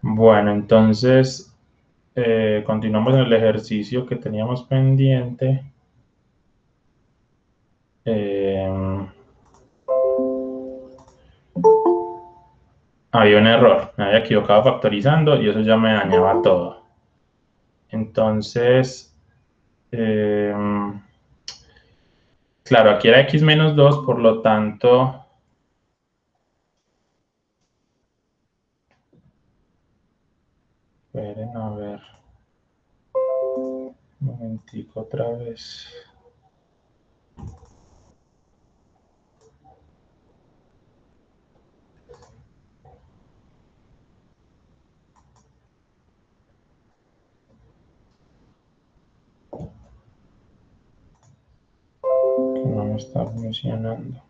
Bueno, entonces continuamos en el ejercicio que teníamos pendiente. Había un error, me había equivocado factorizando y eso ya me dañaba todo. Entonces, claro, aquí era x menos 2, por lo tanto, esperen a ver, un momentico otra vez. Que no me está funcionando.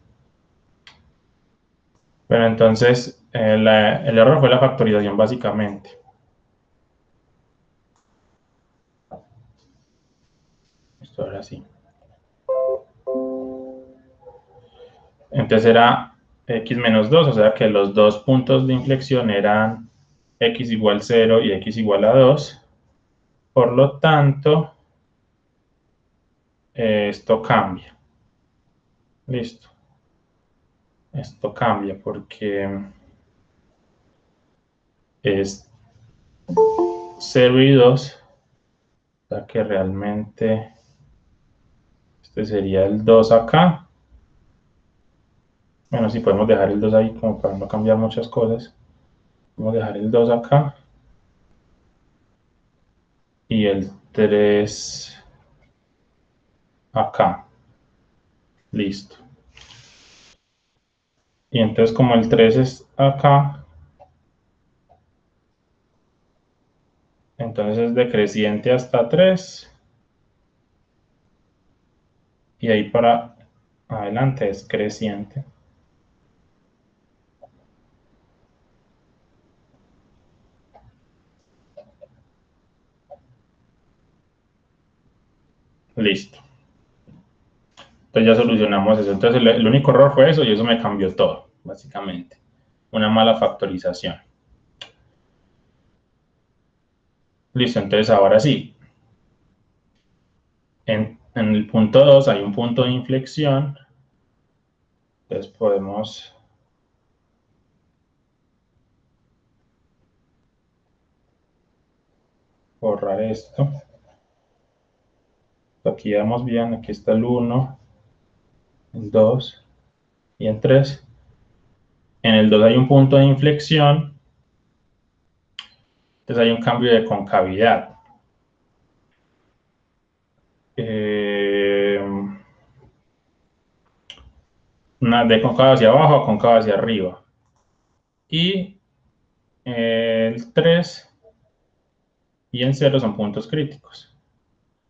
Pero entonces, el error fue la factorización básicamente. Esto era así. Entonces era x menos 2, o sea que los dos puntos de inflexión eran x igual 0 y x igual a 2. Por lo tanto, esto cambia. Listo. Esto cambia porque es 0 y 2. O sea que realmente este sería el 2 acá. Bueno, sí podemos dejar el 2 ahí como para no cambiar muchas cosas. Vamos a dejar el 2 acá. Y el 3 acá. Listo. Y entonces como el 3 es acá, entonces es decreciente hasta 3. Y ahí para adelante es creciente. Listo. Entonces ya solucionamos eso. Entonces el único error fue eso y eso me cambió todo, básicamente. Una mala factorización. Listo, entonces ahora sí. En el punto 2 hay un punto de inflexión. Entonces podemos borrar esto. Aquí vamos bien, aquí está el 1, el 2 y el 3. En el 2 hay un punto de inflexión. Entonces hay un cambio de concavidad. De cóncava hacia abajo a cóncava hacia arriba. Y el 3 y en 0 son puntos críticos.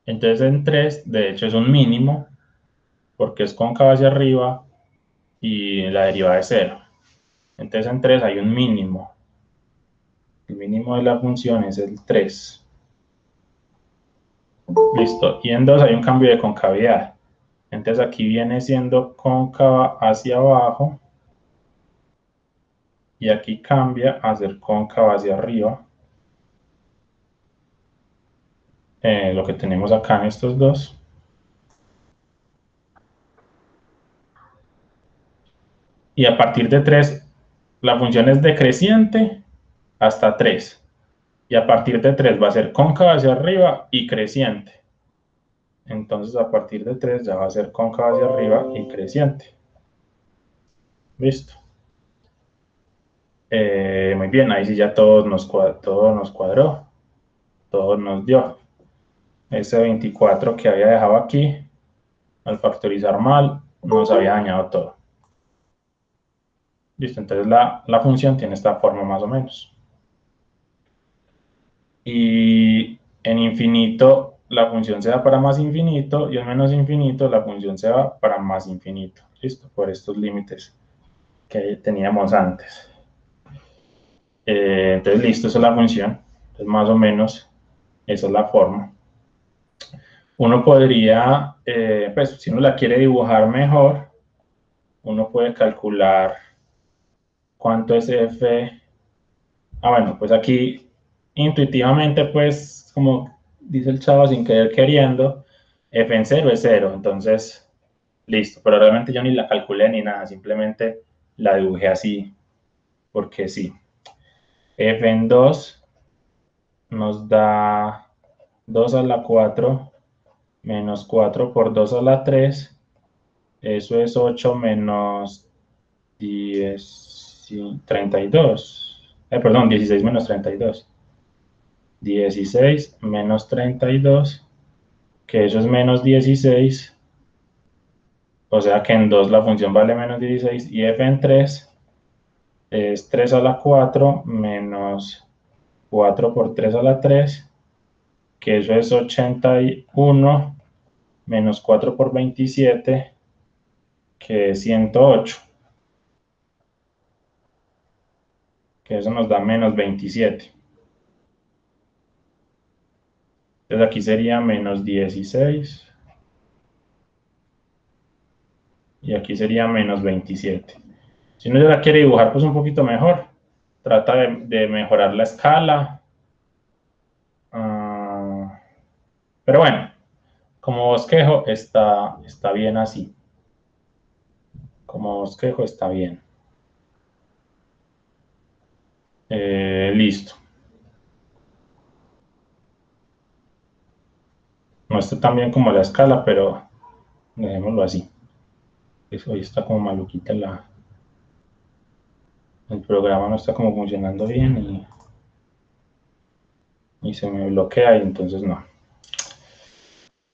Entonces en 3, de hecho, es un mínimo, porque es cóncava hacia arriba y la derivada es 0. Entonces en 3 hay un mínimo. El mínimo de la función es el 3. Listo. Y en 2 hay un cambio de concavidad. Entonces aquí viene siendo cóncava hacia abajo y aquí cambia a ser cóncava hacia arriba. Lo que tenemos acá en estos dos. Y a partir de 3, la función es decreciente hasta 3. Y a partir de 3 va a ser cóncava hacia arriba y creciente. Entonces a partir de 3 ya va a ser cóncava hacia arriba y creciente. Listo. Muy bien, ahí sí ya todo nos cuadró, todo nos dio. Ese 24 que había dejado aquí, al factorizar mal, nos había dañado todo. Listo, entonces la función tiene esta forma más o menos. Y en infinito la función se va para más infinito y en menos infinito la función se va para más infinito. Listo, por estos límites que teníamos antes. Entonces, listo, esa es la función. Entonces, más o menos, esa es la forma. Uno podría, pues, si uno la quiere dibujar mejor, uno puede calcular cuánto es f Bueno, pues aquí intuitivamente, pues, como dice el chavo, sin querer queriendo, f en 0 es 0, entonces, listo. Pero realmente yo ni la calculé ni nada, simplemente la dibujé así, porque sí. F en 2 nos da 2 a la 4 menos 4 por 2 a la 3. Eso es 8 menos 10, 32. Perdón, 16 menos 32. 16 menos 32, que eso es menos 16. O sea que en 2 la función vale menos 16 y f en 3 es 3 a la 4 menos 4 por 3 a la 3, que eso es 81 menos 4 por 27, que es 108, que eso nos da menos 27. Entonces aquí sería menos 16 y aquí sería menos 27. Si uno ya la quiere dibujar pues un poquito mejor, trata de mejorar la escala. Pero bueno, como bosquejo está bien así. Como bosquejo está bien. Listo. No está tan bien como la escala, pero dejémoslo así. Hoy está como maluquita el programa, no está como funcionando bien y se me bloquea y entonces no.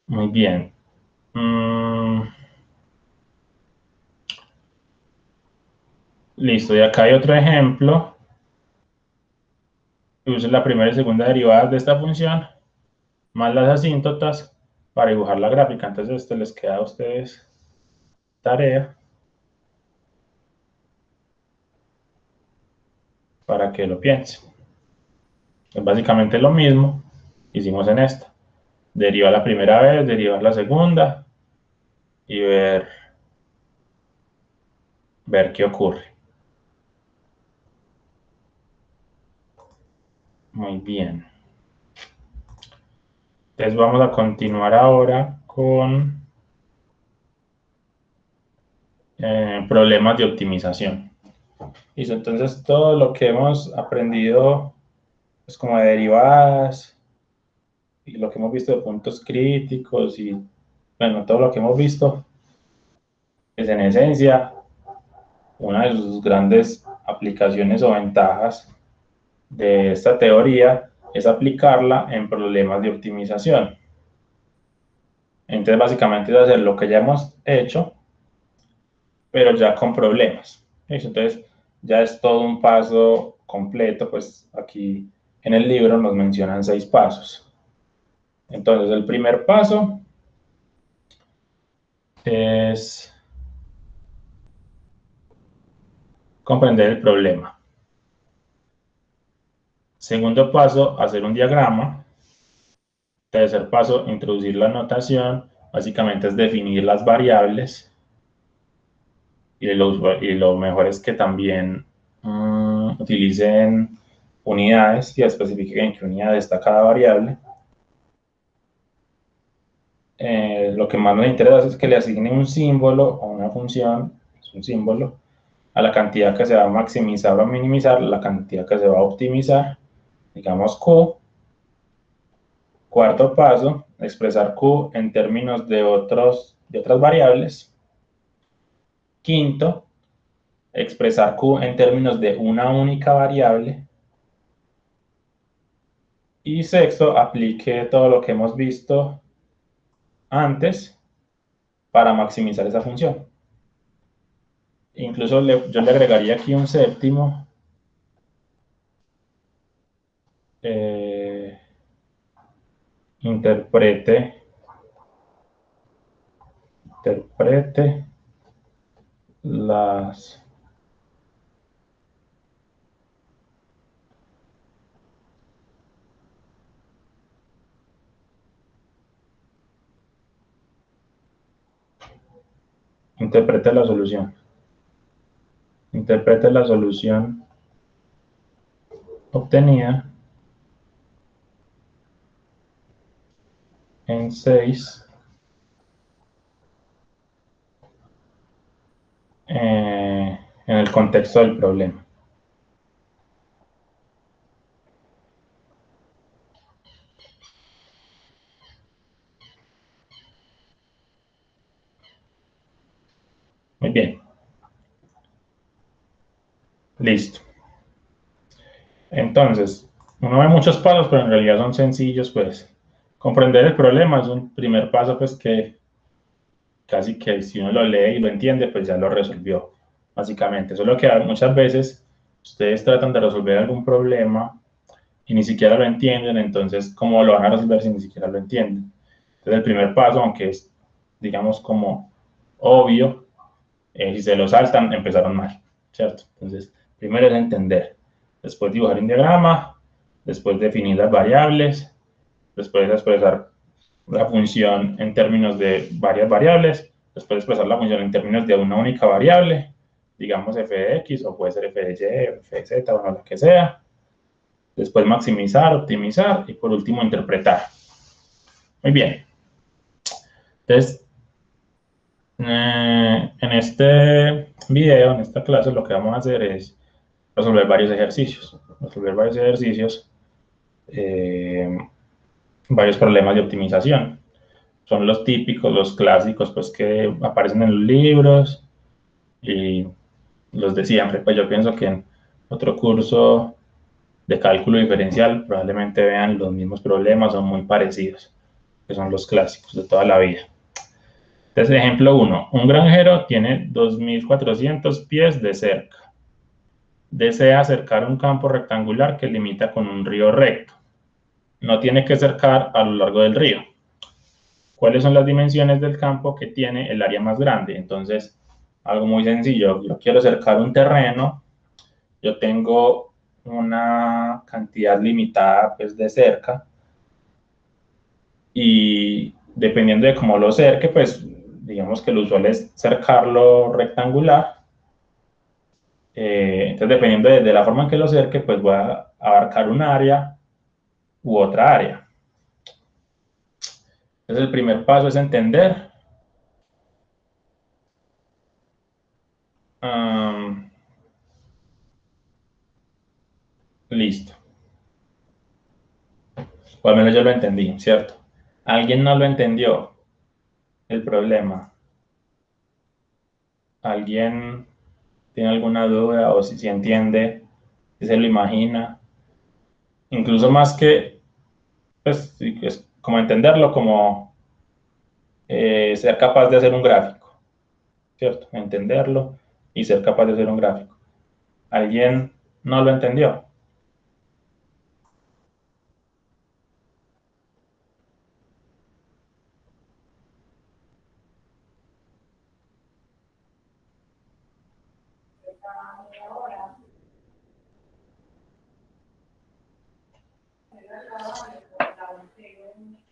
Muy bien. Listo, y acá hay otro ejemplo. Use la primera y segunda derivadas de esta función más las asíntotas para dibujar la gráfica. Entonces esto les queda a ustedes tarea para que lo piensen. Es básicamente lo mismo que hicimos en esta. Derivar la primera vez, derivar la segunda y ver qué ocurre. Muy bien. Entonces vamos a continuar ahora con problemas de optimización. Listo, entonces todo lo que hemos aprendido, pues como de derivadas y lo que hemos visto de puntos críticos y bueno, todo lo que hemos visto, es en esencia una de sus grandes aplicaciones o ventajas de esta teoría es aplicarla en problemas de optimización. Entonces, básicamente es hacer lo que ya hemos hecho, pero ya con problemas. Entonces, ya es todo un paso completo, pues aquí en el libro nos mencionan 6 pasos. Entonces, el primer paso es comprender el problema. Segundo paso, hacer un diagrama. Tercer paso, introducir la notación. Básicamente es definir las variables. Y lo mejor es que también utilicen unidades y especifiquen en qué unidad está cada variable. Lo que más nos interesa es que le asigne un símbolo o una función, es un símbolo, a la cantidad que se va a maximizar o minimizar, la cantidad que se va a optimizar, digamos Q. Cuarto paso, expresar Q en términos de otras variables. Quinto, expresar Q en términos de una única variable. Y sexto, aplique todo lo que hemos visto antes para maximizar esa función. Incluso yo le agregaría aquí un séptimo. Eh, interprete las interprete la solución. Interprete la solución obtenida en 6 en el contexto del problema. Muy bien. Listo. Entonces, uno ve muchos pasos, pero en realidad son sencillos, pues. Comprender el problema es un primer paso, pues, que casi que si uno lo lee y lo entiende, pues ya lo resolvió, básicamente. Solo que muchas veces ustedes tratan de resolver algún problema y ni siquiera lo entienden, entonces, ¿cómo lo van a resolver si ni siquiera lo entienden? Entonces, el primer paso, aunque es, digamos, como obvio, si se lo saltan, empezaron mal, ¿cierto? Entonces, primero es entender, después dibujar un diagrama, después definir las variables, después expresar la función en términos de varias variables, después expresar la función en términos de una única variable, digamos f de x, o puede ser f de y, f de z, o lo que sea. Después maximizar, optimizar, y por último interpretar. Muy bien. Entonces, en este video, en esta clase, lo que vamos a hacer es resolver varios ejercicios. Resolver varios ejercicios, varios problemas de optimización. Son los típicos, los clásicos, pues que aparecen en los libros y los de siempre. Pues yo pienso que en otro curso de cálculo diferencial probablemente vean los mismos problemas o muy parecidos, que son los clásicos de toda la vida. Entonces, ejemplo 1. Un granjero tiene 2.400 pies de cerca. Desea cercar un campo rectangular que limita con un río recto. No tiene que cercar a lo largo del río. ¿Cuáles son las dimensiones del campo que tiene el área más grande? Entonces, algo muy sencillo. Yo quiero cercar un terreno. Yo tengo una cantidad limitada, pues, de cerca. Y dependiendo de cómo lo cerque, pues, digamos que lo usual es cercarlo rectangular. Entonces, dependiendo de la forma en que lo cerque, pues voy a abarcar un área u otra área. Entonces, el primer paso es entender. Listo. O al menos yo lo entendí, ¿cierto? ¿Alguien no lo entendió el problema? ¿Alguien tiene alguna duda o si entiende, si se lo imagina? Incluso más que, pues, es como entenderlo, como ser capaz de hacer un gráfico, ¿cierto? Entenderlo y ser capaz de hacer un gráfico. ¿Alguien no lo entendió?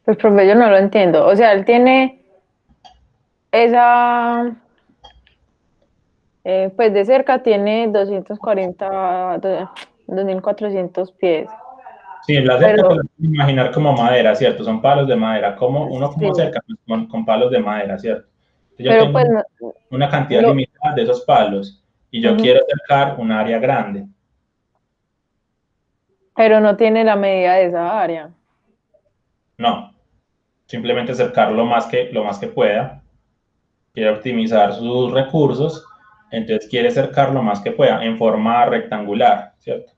Pues profe, yo no lo entiendo. O sea, él tiene esa, pues de cerca tiene 240, 2400 pies. Sí, la cerca te Pero la puedes imaginar como madera, ¿cierto? Son palos de madera. Como uno como sí, cerca pues, con palos de madera, ¿cierto? Entonces, yo pero tengo pues una cantidad lo, limitada de esos palos y yo ujú, quiero cercar un área grande. pero no tiene la medida de esa área. No, simplemente cercar lo más que pueda. Quiere optimizar sus recursos, entonces quiere cercar lo más que pueda en forma rectangular, ¿cierto?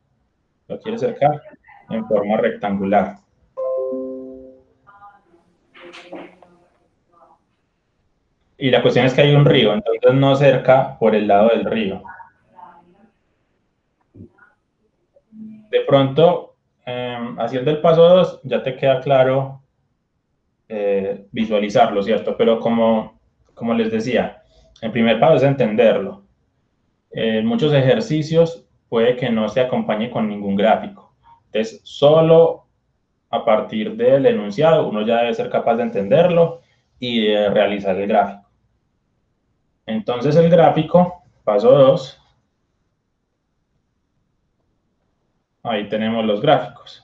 Lo quiere cercar en forma rectangular. Y la cuestión es que hay un río, entonces no cerca por el lado del río. De pronto, haciendo el paso 2, ya te queda claro visualizarlo, ¿cierto? Pero como les decía, el primer paso es entenderlo. Muchos ejercicios puede que no se acompañe con ningún gráfico. Entonces, solo a partir del enunciado uno ya debe ser capaz de entenderlo y de realizar el gráfico. Entonces, el gráfico, paso 2, Ahí tenemos los gráficos.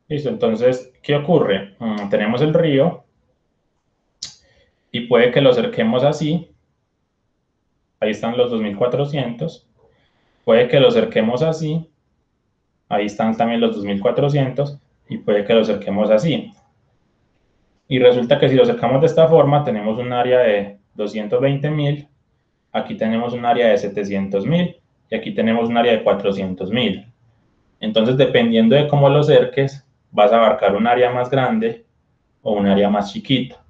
Listo, entonces, ¿qué ocurre? Tenemos el río y puede que lo acerquemos así. Ahí están los 2400. Puede que lo acerquemos así. Ahí están también los 2400 y puede que lo acerquemos así. Y resulta que si lo acercamos de esta forma, tenemos un área de 220.000, aquí tenemos un área de 700.000 y aquí tenemos un área de 400.000. Entonces, dependiendo de cómo lo acerques, vas a abarcar un área más grande o un área más chiquita.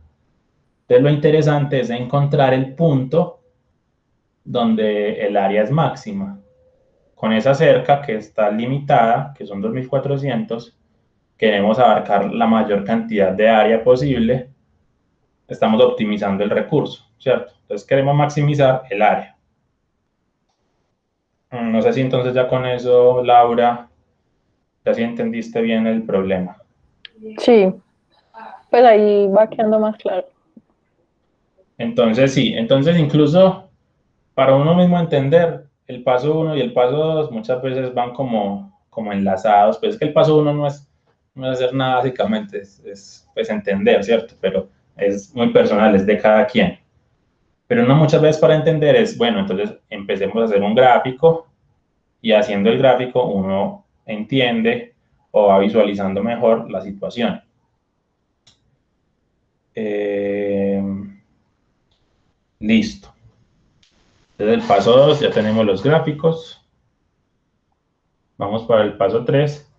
Entonces, lo interesante es encontrar el punto donde el área es máxima. Con esa cerca que está limitada, que son 2400, queremos abarcar la mayor cantidad de área posible, estamos optimizando el recurso, ¿cierto? Entonces queremos maximizar el área. No sé si entonces ya con eso, Laura, ya si entendiste bien el problema. Sí, pues ahí va quedando más claro. Entonces sí, entonces incluso para uno mismo entender, el paso 1 y el paso 2 muchas veces van como enlazados, pues es que el paso 1 no es hacer nada básicamente, es pues entender, ¿cierto? Pero es muy personal, es de cada quien. Pero uno muchas veces para entender es, bueno, entonces empecemos a hacer un gráfico y haciendo el gráfico uno entiende o va visualizando mejor la situación. Listo. Desde el paso 2 ya tenemos los gráficos. Vamos para el paso 3.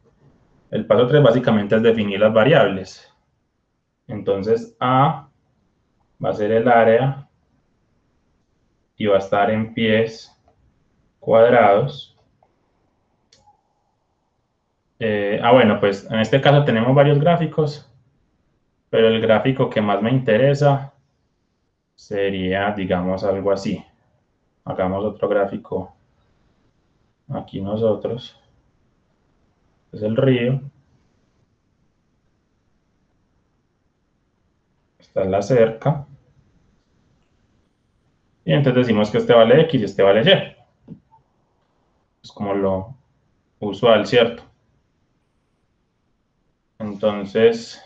El paso 3 básicamente es definir las variables. Entonces A va a ser el área y va a estar en pies cuadrados. Bueno, pues en este caso tenemos varios gráficos, pero el gráfico que más me interesa sería, digamos, algo así. Hagamos otro gráfico aquí nosotros. Es el río. Está la cerca. Y entonces decimos que este vale X y este vale Y. Es como lo usual, ¿cierto? Entonces,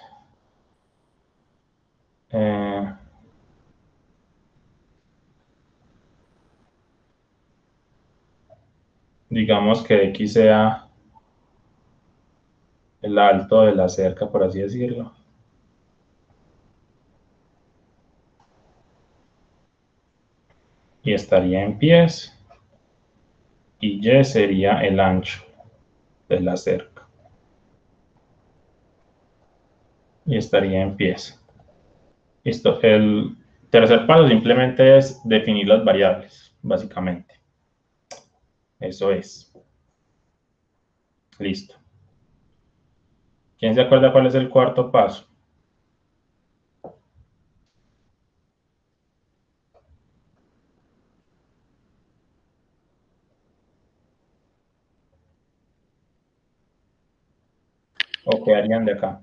digamos que X sea el alto de la cerca, por así decirlo. Y estaría en pies. Y Y sería el ancho de la cerca. Y estaría en pies. Listo. El tercer paso simplemente es definir las variables, básicamente. Eso es. Listo. ¿Quién se acuerda cuál es el cuarto paso? ¿O qué harían de acá?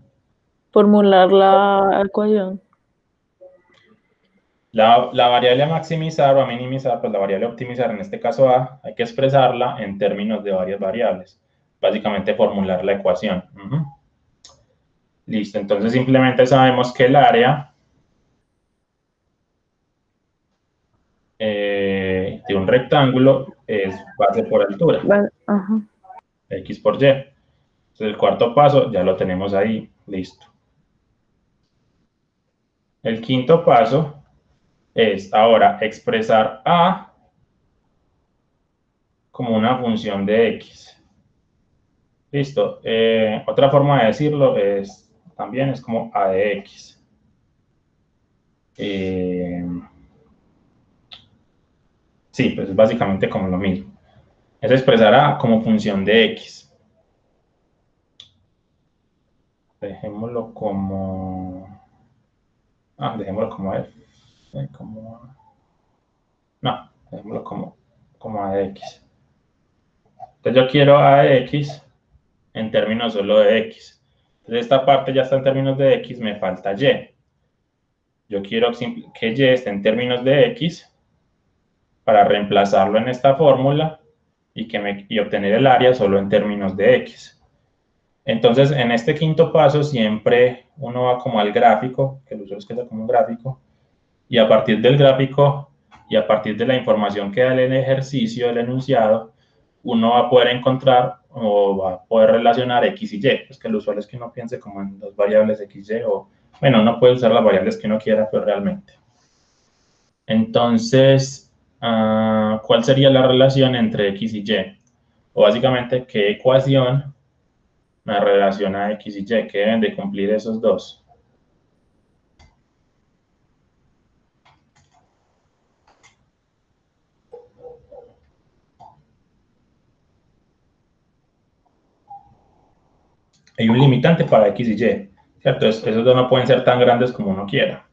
Formular la ecuación. La variable a maximizar o a minimizar, pues la variable a optimizar, en este caso A, hay que expresarla en términos de varias variables. Básicamente formular la ecuación. Listo, entonces simplemente sabemos que el área de un rectángulo es base por altura, Ajá. X por Y. Entonces el cuarto paso ya lo tenemos ahí, listo. El quinto paso es ahora expresar A como una función de X. Listo. Otra forma de decirlo es, también es como A de X. Sí, pues es básicamente como lo mismo. Es expresar A como función de X. Dejémoslo como... dejémoslo como F. No, dejémoslo como A de X. Entonces yo quiero A de X en términos solo de X. Entonces esta parte ya está en términos de X, me falta Y. Yo quiero que Y esté en términos de X para reemplazarlo en esta fórmula y obtener el área solo en términos de X. Entonces, en este quinto paso siempre uno va como al gráfico, que el usuario escoge como un gráfico, y a partir del gráfico y a partir de la información que da el ejercicio del enunciado, uno va a poder encontrar o va a poder relacionar X y Y. Pues que el usuario es que uno piense como en dos variables X, Y, o bueno, uno puede usar las variables que uno quiera, pues realmente. Entonces, ¿cuál sería la relación entre X y Y? O básicamente, ¿qué ecuación me relaciona X y Y? ¿Qué deben de cumplir esos dos? Hay un limitante para X y Y, ¿cierto? Esos dos no pueden ser tan grandes como uno quiera.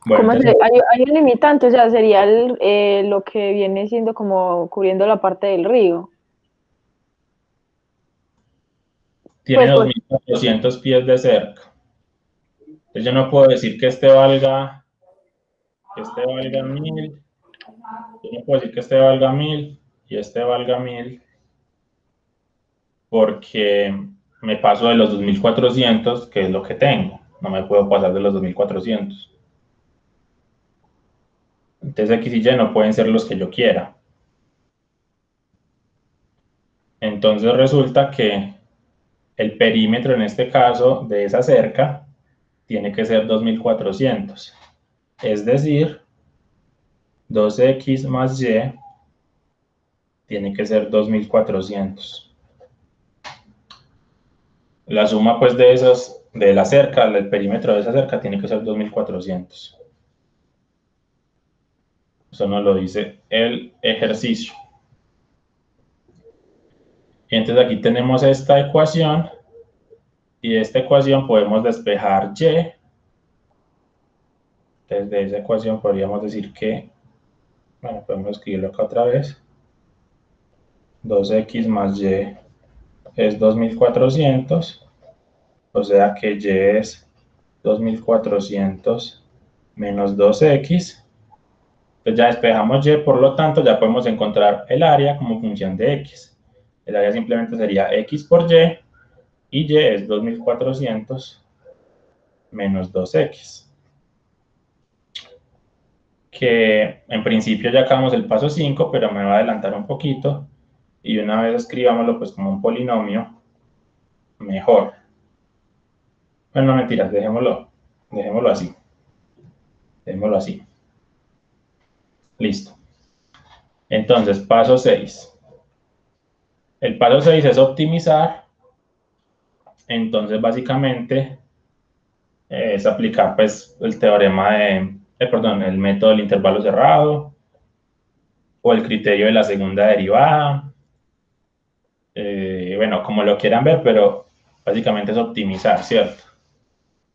Bueno, ¿Cómo entonces hay un limitante? O sea, sería lo que viene siendo como cubriendo la parte del río. tiene Pues, 2.400 pies de cerca. Entonces yo no puedo decir que este valga 1.000. Yo no puedo decir que este valga 1.000 y este valga 1.000 porque me paso de los 2.400, que es lo que tengo. No me puedo pasar de los 2.400. Entonces X y Y no pueden ser los que yo quiera. Entonces resulta que el perímetro en este caso de esa cerca tiene que ser 2.400. Es decir, 2X más Y tiene que ser 2.400. La suma pues de esos, de la cerca, el perímetro de esa cerca tiene que ser 2.400. Eso nos lo dice el ejercicio. Y entonces aquí tenemos esta ecuación y de esta ecuación podemos despejar Y. Desde esa ecuación podríamos decir que, bueno, podemos escribirlo acá otra vez. 2X más Y es 2.400, o sea que Y es 2.400 menos 2X. Pues ya despejamos Y, por lo tanto ya podemos encontrar el área como función de X. El área simplemente sería X por y Y es 2.400 menos 2X. Que en principio ya acabamos el paso 5, pero me va a adelantar un poquito. Y una vez escribámoslo pues como un polinomio, mejor. Bueno, no mentiras, dejémoslo así. Dejémoslo así. Listo. Entonces, paso 6. El paso 6 es optimizar. Entonces, básicamente, es aplicar pues el teorema perdón, el método del intervalo cerrado o el criterio de la segunda derivada. Bueno, como lo quieran ver, pero básicamente es optimizar, ¿cierto?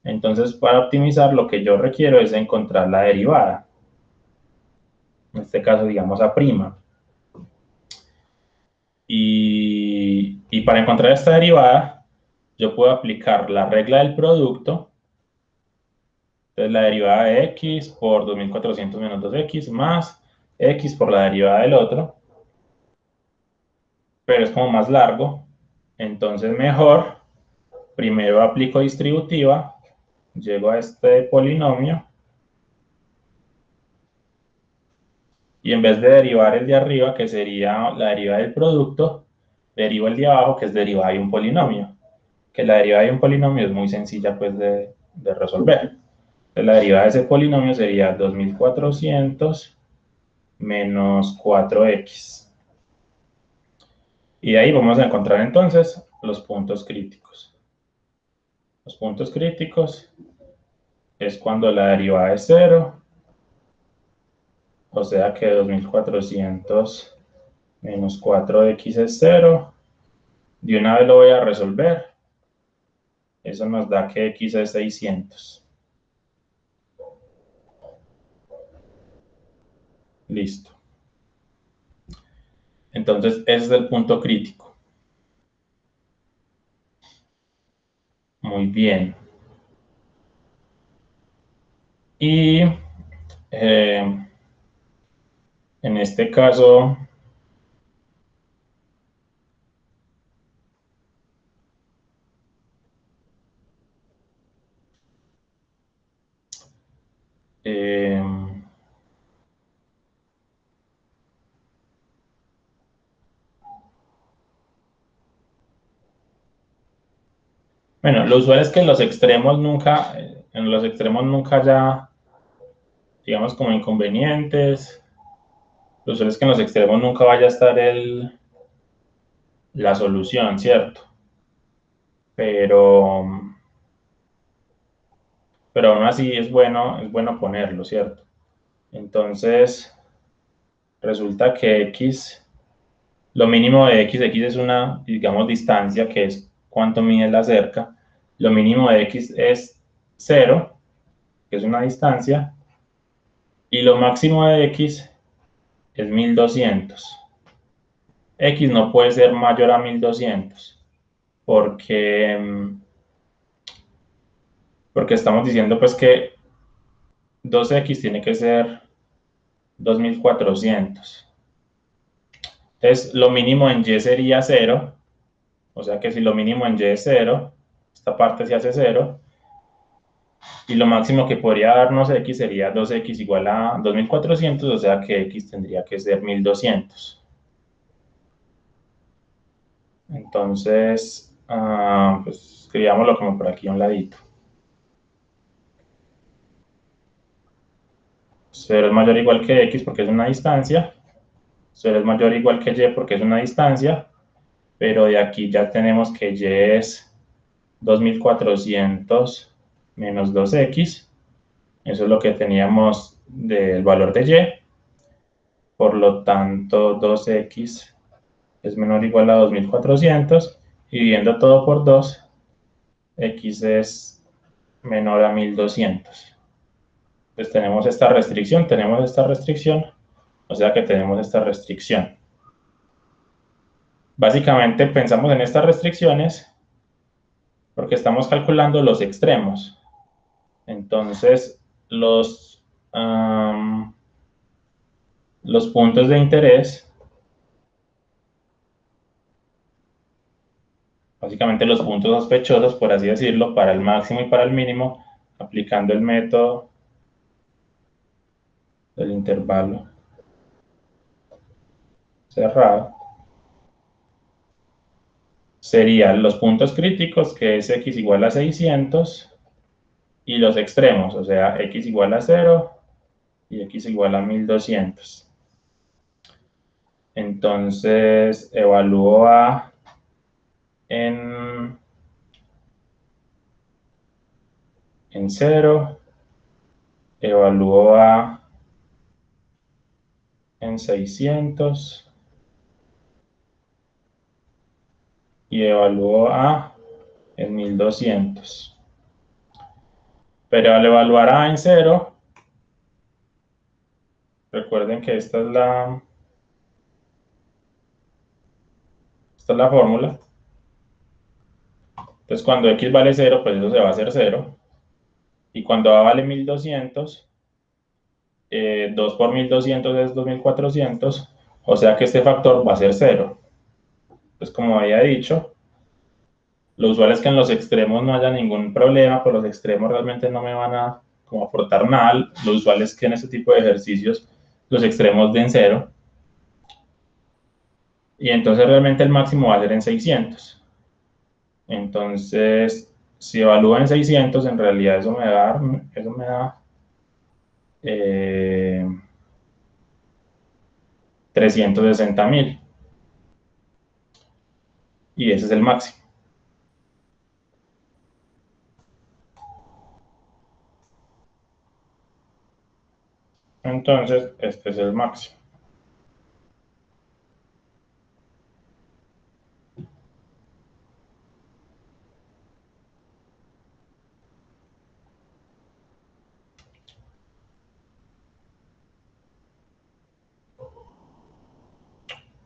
Entonces, para optimizar, lo que yo requiero es encontrar la derivada. En este caso, digamos, a prima. Y para encontrar esta derivada, yo puedo aplicar la regla del producto. Entonces, la derivada de x por 2.400 menos 2x más x por la derivada del otro. Pero es como más largo. Entonces, mejor, primero aplico distributiva, llego a este polinomio, y en vez de derivar el de arriba, que sería la derivada del producto, derivo el de abajo, que es derivada de un polinomio. Que la derivada de un polinomio es muy sencilla pues de resolver. Entonces, la derivada de ese polinomio sería 2.400 menos 4x. Y de ahí vamos a encontrar entonces los puntos críticos. Los puntos críticos es cuando la derivada es 0, o sea que 2.400 menos 4x es 0. De una vez lo voy a resolver. Eso nos da que x es 600. Listo. Entonces, ese es el punto crítico. Muy bien. Y en este caso, eh, bueno, lo usual es que en los extremos nunca haya, digamos, como inconvenientes. Lo usual es que en los extremos nunca vaya a estar la solución, ¿cierto? Pero, pero aún así es bueno ponerlo, ¿cierto? Entonces, resulta que x, lo mínimo de x es una, digamos, distancia, que es cuánto mide la cerca. Lo mínimo de x es 0, que es una distancia, y lo máximo de x es 1200. X no puede ser mayor a 1200, porque, porque estamos diciendo pues que 2x tiene que ser 2400. Entonces, lo mínimo en y sería 0, o sea que si lo mínimo en y es 0, esta parte se hace 0, y lo máximo que podría darnos x sería 2x igual a 2400, o sea que x tendría que ser 1200. Entonces, pues escribámoslo como por aquí a un ladito. 0 es mayor o igual que x porque es una distancia. 0 es mayor o igual que y porque es una distancia. Pero de aquí ya tenemos que y es 2400 menos 2x. Eso es lo que teníamos del valor de y. Por lo tanto, 2x es menor o igual a 2400. Y dividiendo todo por 2, x es menor a 1200. Pues tenemos esta restricción, o sea que tenemos esta restricción. Básicamente pensamos en estas restricciones porque estamos calculando los extremos. Entonces, los puntos de interés, básicamente los puntos sospechosos, por así decirlo, para el máximo y para el mínimo, aplicando el método del intervalo cerrado, serían los puntos críticos, que es x igual a 600, y los extremos, o sea, x igual a 0 y x igual a 1200. Entonces, evalúo A en 0, evalúo A en 600 y evalúo A en 1200. Pero al evaluar A en 0, recuerden que esta es la fórmula. Entonces, cuando x vale 0, pues eso se va a hacer 0. Y cuando A vale 1200, 2 por 1200 es 2400, o sea que este factor va a ser 0. Pues como había dicho, lo usual es que en los extremos no haya ningún problema, pues los extremos realmente no me van a como aportar nada. Lo usual es que en este tipo de ejercicios los extremos den 0. Y entonces realmente el máximo va a ser en 600. Entonces, si evalúo en 600, en realidad eso me da 360.000. Y ese es el máximo. Entonces, este es el máximo.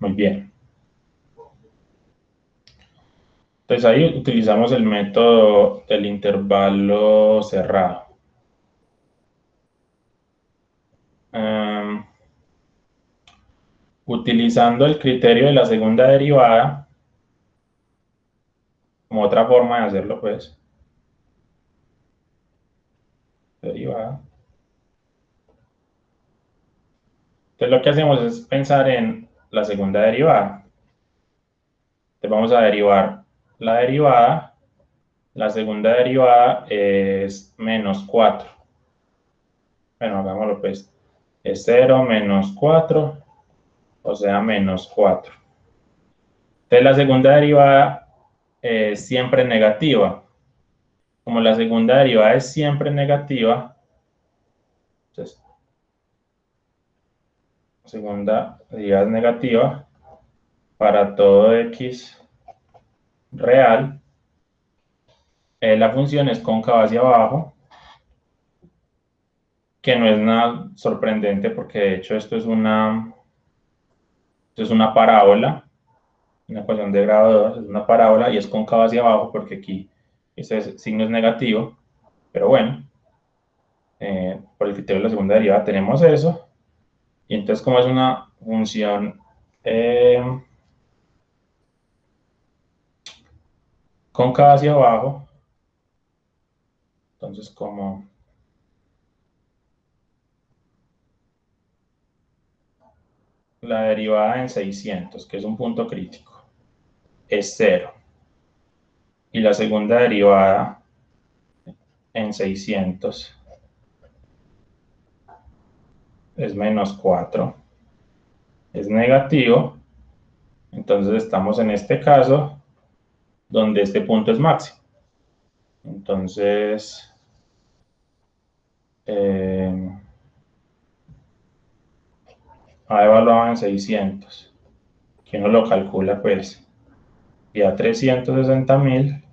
Muy bien. Entonces ahí utilizamos el método del intervalo cerrado. Utilizando el criterio de la segunda derivada, como otra forma de hacerlo, pues, derivada. Entonces lo que hacemos es pensar en la segunda derivada. Entonces vamos a derivar la derivada. La segunda derivada es menos 4. Bueno, hagámoslo pues. Es 0 menos 4, o sea, menos 4. Entonces la segunda derivada es siempre negativa. Como la segunda derivada es siempre negativa, entonces segunda derivada es negativa para todo x real. La función es cóncava hacia abajo, que no es nada sorprendente porque de hecho esto es una parábola, una ecuación de grado 2, es una parábola y es cóncava hacia abajo porque aquí ese signo es negativo, pero bueno, por el criterio de la segunda derivada tenemos eso, y entonces como es una función cóncava hacia abajo, entonces como la derivada en 600, que es un punto crítico, es 0, y la segunda derivada en 600 es menos 4, es negativo, entonces estamos en este caso donde este punto es máximo. Entonces, A evaluado en 600, que uno lo calcula pues, y a 360.000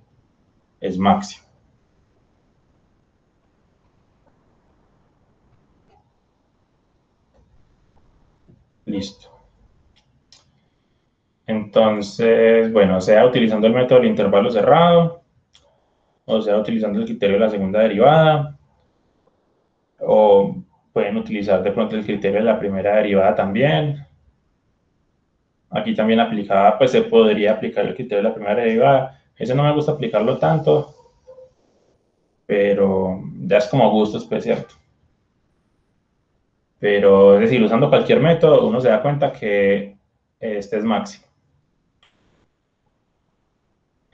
es máximo. Listo. Entonces, bueno, sea utilizando el método del intervalo cerrado, o sea utilizando el criterio de la segunda derivada, o pueden utilizar de pronto el criterio de la primera derivada también. Aquí también aplicada, pues se podría aplicar el criterio de la primera derivada. Ese no me gusta aplicarlo tanto, pero ya es como gustos, pues, ¿cierto? Pero es decir, usando cualquier método, uno se da cuenta que este es máximo.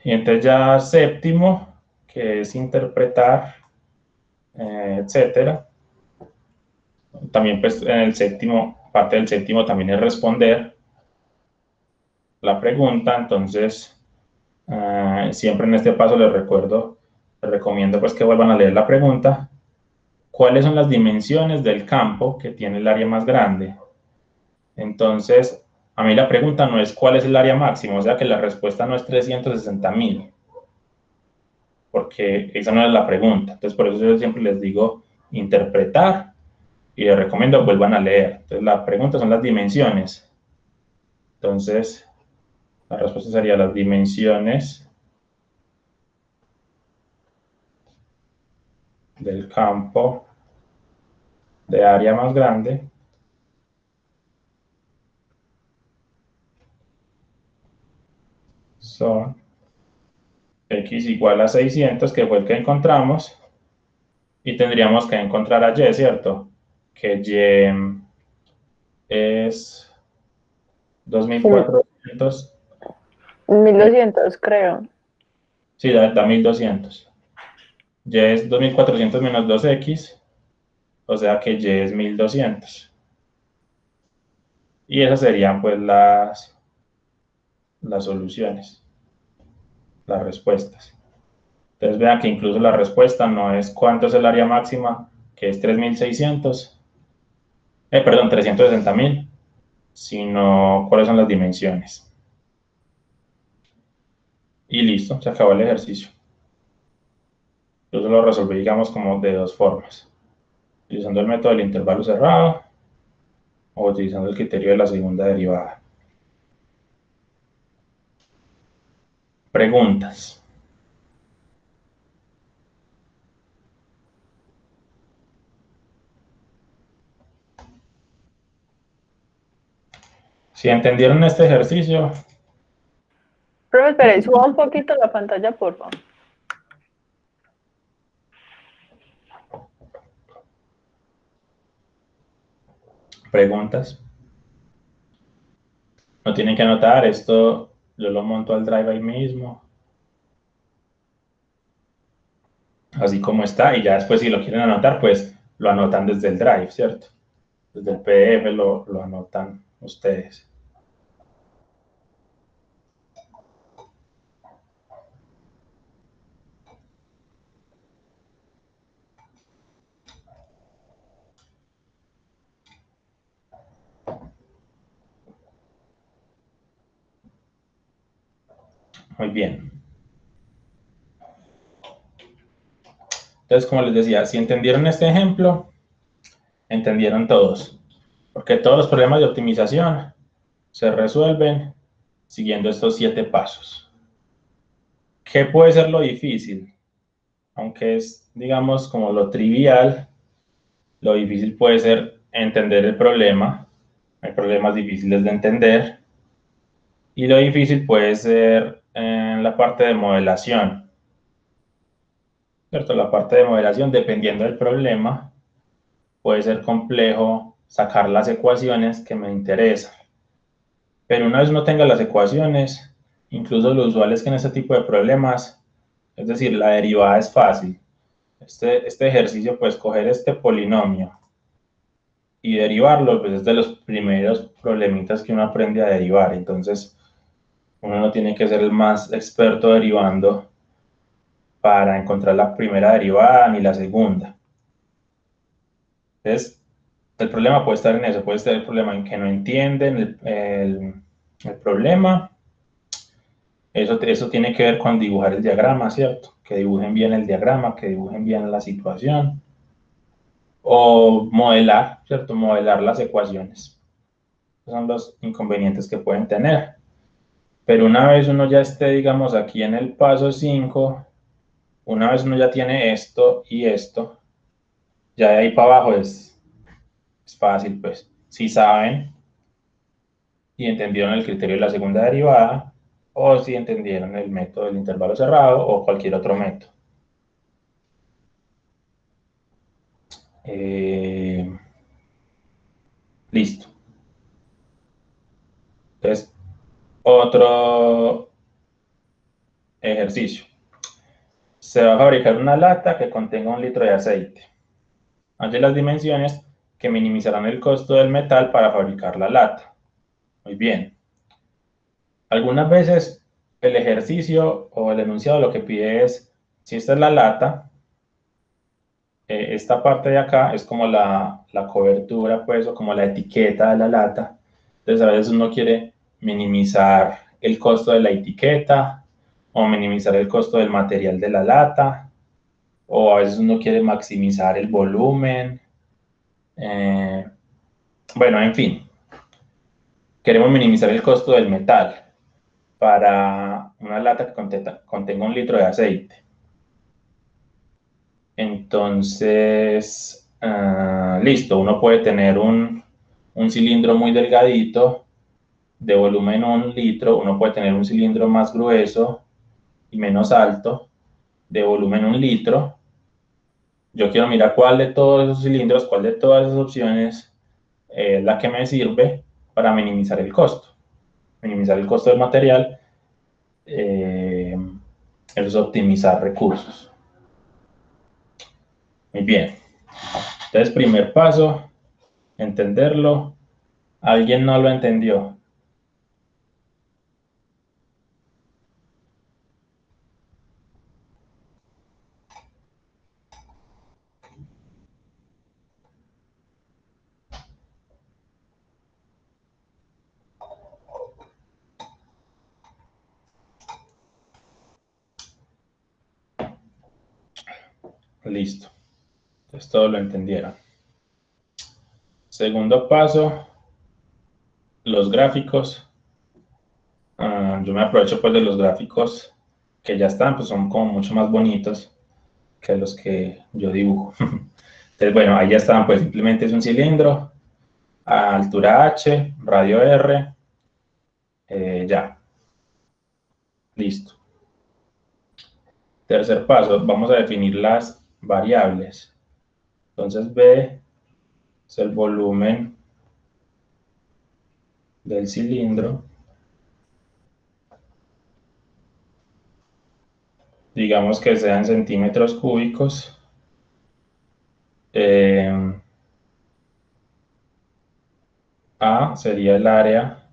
Y entonces ya séptimo, que es interpretar, etcétera. También pues en el séptimo, parte del séptimo también es responder la pregunta, entonces siempre en este paso les recomiendo pues que vuelvan a leer la pregunta. ¿Cuáles son las dimensiones del campo que tiene el área más grande? Entonces, a mí la pregunta no es cuál es el área máxima, o sea que la respuesta no es 360.000, porque esa no es la pregunta. Entonces, por eso yo siempre les digo interpretar y les recomiendo vuelvan a leer. Entonces, la pregunta son las dimensiones. Entonces, la respuesta sería las dimensiones del campo de área más grande son x igual a 600, que fue el que encontramos, y tendríamos que encontrar a y, ¿cierto? Que y es 2400. 1200 creo. Sí, da 1200. Y es 2400 menos 2x, o sea que y es 1200. Y esas serían pues las soluciones, las respuestas. Entonces vean que incluso la respuesta no es cuánto es el área máxima, que es 3600, perdón, 360.000, sino cuáles son las dimensiones. Y listo, se acabó el ejercicio. Yo lo resolví, digamos, como de dos formas. Utilizando el método del intervalo cerrado o utilizando el criterio de la segunda derivada. Preguntas. Si entendieron este ejercicio, Profe, espera, suba un poquito la pantalla, por favor. preguntas. No tienen que anotar, esto yo lo monto al Drive ahí mismo. Así como está, y ya después si lo quieren anotar, pues lo anotan desde el Drive, ¿cierto? Desde el PDF lo anotan ustedes. Muy bien. Entonces, como les decía, si entendieron este ejemplo, entendieron todos. Porque todos los problemas de optimización se resuelven siguiendo estos 7 pasos. ¿Qué puede ser lo difícil? Aunque es, digamos, como lo trivial, lo difícil puede ser entender el problema. Hay problemas difíciles de entender. Y lo difícil puede ser en la parte de modelación. ¿Cierto? La parte de modelación, dependiendo del problema, puede ser complejo sacar las ecuaciones que me interesan. Pero una vez uno tenga las ecuaciones, incluso lo usual es que en este tipo de problemas, es decir, la derivada es fácil. Este ejercicio, pues coger este polinomio y derivarlo, pues es de los primeros problemitas que uno aprende a derivar. Entonces, uno no tiene que ser el más experto derivando para encontrar la primera derivada ni la segunda. Entonces, el problema puede estar en eso, puede estar el problema en que no entienden el problema. Eso tiene que ver con dibujar el diagrama, ¿cierto? Que dibujen bien el diagrama, que dibujen bien la situación. O modelar, ¿cierto? Modelar las ecuaciones. Esos son los inconvenientes que pueden tener. Pero una vez uno ya esté, digamos, aquí en el paso 5, una vez uno ya tiene esto y esto, ya de ahí para abajo es fácil, pues. Si saben y entendieron el criterio de la segunda derivada, o si entendieron el método del intervalo cerrado o cualquier otro método. Listo. Entonces, otro ejercicio. Se va a fabricar una lata que contenga 1 litro de aceite. Halle las dimensiones que minimizarán el costo del metal para fabricar la lata. Muy bien. Algunas veces el ejercicio o el enunciado lo que pide es, si esta es la lata, esta parte de acá es como la cobertura, pues, o como la etiqueta de la lata. Entonces, a veces uno quiere minimizar el costo de la etiqueta o minimizar el costo del material de la lata, o a veces uno quiere maximizar el volumen. Bueno, en fin, queremos minimizar el costo del metal para una lata que contenga 1 litro de aceite. Entonces, listo, uno puede tener un cilindro muy delgadito de volumen 1 litro, uno puede tener un cilindro más grueso y menos alto de volumen 1 litro. Yo quiero mirar cuál de todos esos cilindros, cuál de todas esas opciones es la que me sirve para minimizar el costo. Minimizar el costo del material, eso es optimizar recursos. Muy bien. Entonces, primer paso, entenderlo. ¿Alguien no lo entendió? Listo. Entonces, todo lo entendieron. Segundo paso, los gráficos. Yo me aprovecho pues de los gráficos que ya están, pues son como mucho más bonitos que los que yo dibujo. Entonces, bueno, ahí ya están, pues simplemente es un cilindro, a altura H, radio R, ya, listo. Tercer paso, vamos a definir las variables. Entonces, B es el volumen del cilindro. Digamos que sean centímetros cúbicos. A sería el área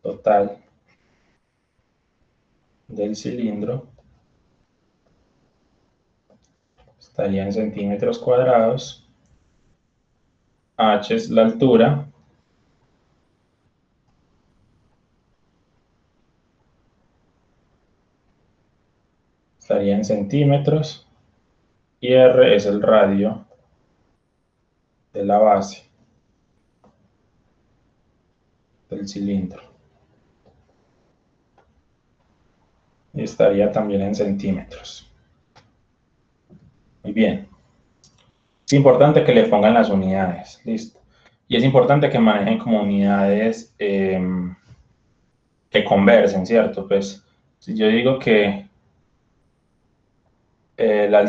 total del cilindro. Estaría en centímetros cuadrados. H es la altura. Estaría en centímetros. Y R es el radio de la base del cilindro. Y estaría también en centímetros. Muy bien. Es importante que le pongan las unidades. Listo. Y es importante que manejen como unidades que conversen, ¿cierto? Pues si yo digo que la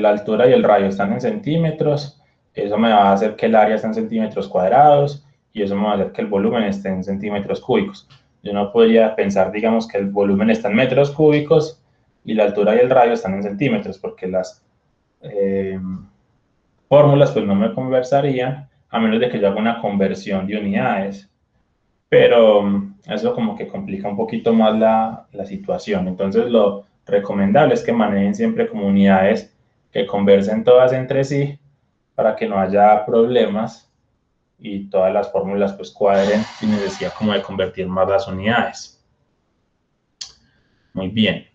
altura y el radio están en centímetros, eso me va a hacer que el área esté en centímetros cuadrados y eso me va a hacer que el volumen esté en centímetros cúbicos. Yo no podría pensar, digamos, que el volumen está en metros cúbicos y la altura y el radio están en centímetros, porque las fórmulas pues no me conversarían a menos de que yo haga una conversión de unidades. Pero eso como que complica un poquito más la situación. Entonces lo recomendable es que manejen siempre comunidades que conversen todas entre sí para que no haya problemas y todas las fórmulas pues cuadren sin necesidad como de convertir más las unidades. Muy bien.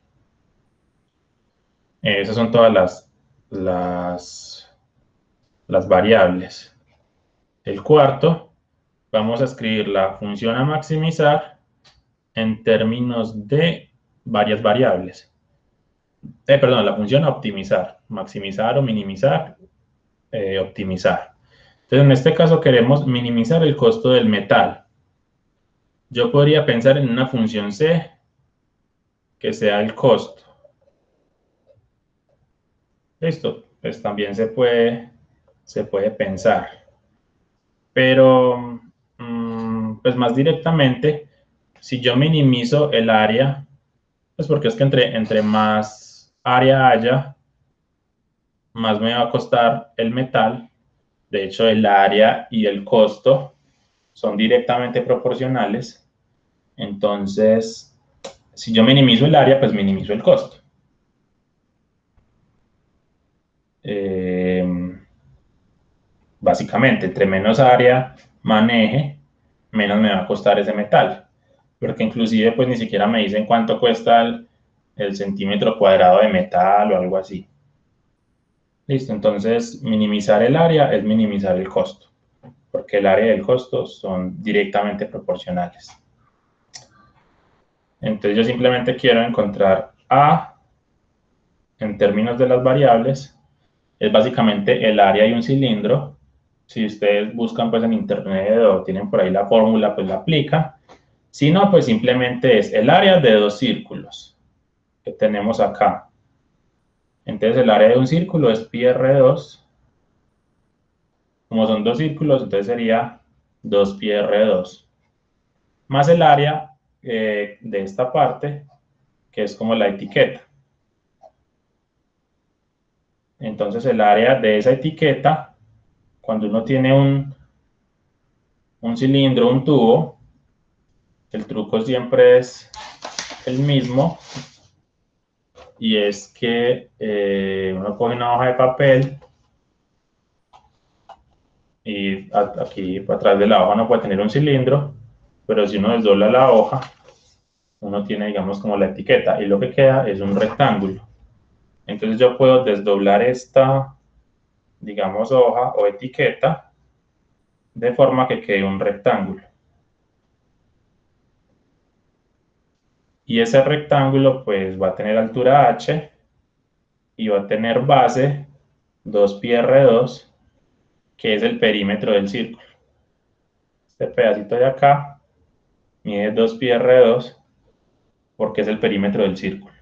Esas son todas las variables. El cuarto, vamos a escribir la función a maximizar en términos de varias variables. Perdón, la función a optimizar, maximizar o minimizar, optimizar. Entonces, en este caso queremos minimizar el costo del metal. Yo podría pensar en una función C que sea el costo. Listo, pues también se puede pensar. Pero, pues más directamente, si yo minimizo el área, pues porque es que entre más área haya, más me va a costar el metal. De hecho, el área y el costo son directamente proporcionales. Entonces, si yo minimizo el área, pues minimizo el costo. Básicamente, entre menos área maneje, menos me va a costar ese metal. Porque inclusive, pues ni siquiera me dicen cuánto cuesta el centímetro cuadrado de metal o algo así. Listo, entonces minimizar el área es minimizar el costo, porque el área y el costo son directamente proporcionales. Entonces yo simplemente quiero encontrar A en términos de las variables. Es básicamente el área de un cilindro. Si ustedes buscan pues en internet o tienen por ahí la fórmula, pues la aplican. Si no, pues simplemente es el área de dos círculos que tenemos acá. Entonces el área de un círculo es pi r2. Como son dos círculos, entonces sería 2 pi r2. Más el área de esta parte, que es como la etiqueta. Entonces el área de esa etiqueta, cuando uno tiene un cilindro, un tubo, el truco siempre es el mismo, y es que uno coge una hoja de papel y aquí atrás de la hoja uno puede tener un cilindro, pero si uno desdobla la hoja, uno tiene, digamos, como la etiqueta, y lo que queda es un rectángulo. Entonces yo puedo desdoblar esta, digamos, hoja o etiqueta de forma que quede un rectángulo. Y ese rectángulo pues va a tener altura h y va a tener base 2πr2, que es el perímetro del círculo. Este pedacito de acá mide 2πr2 porque es el perímetro del círculo.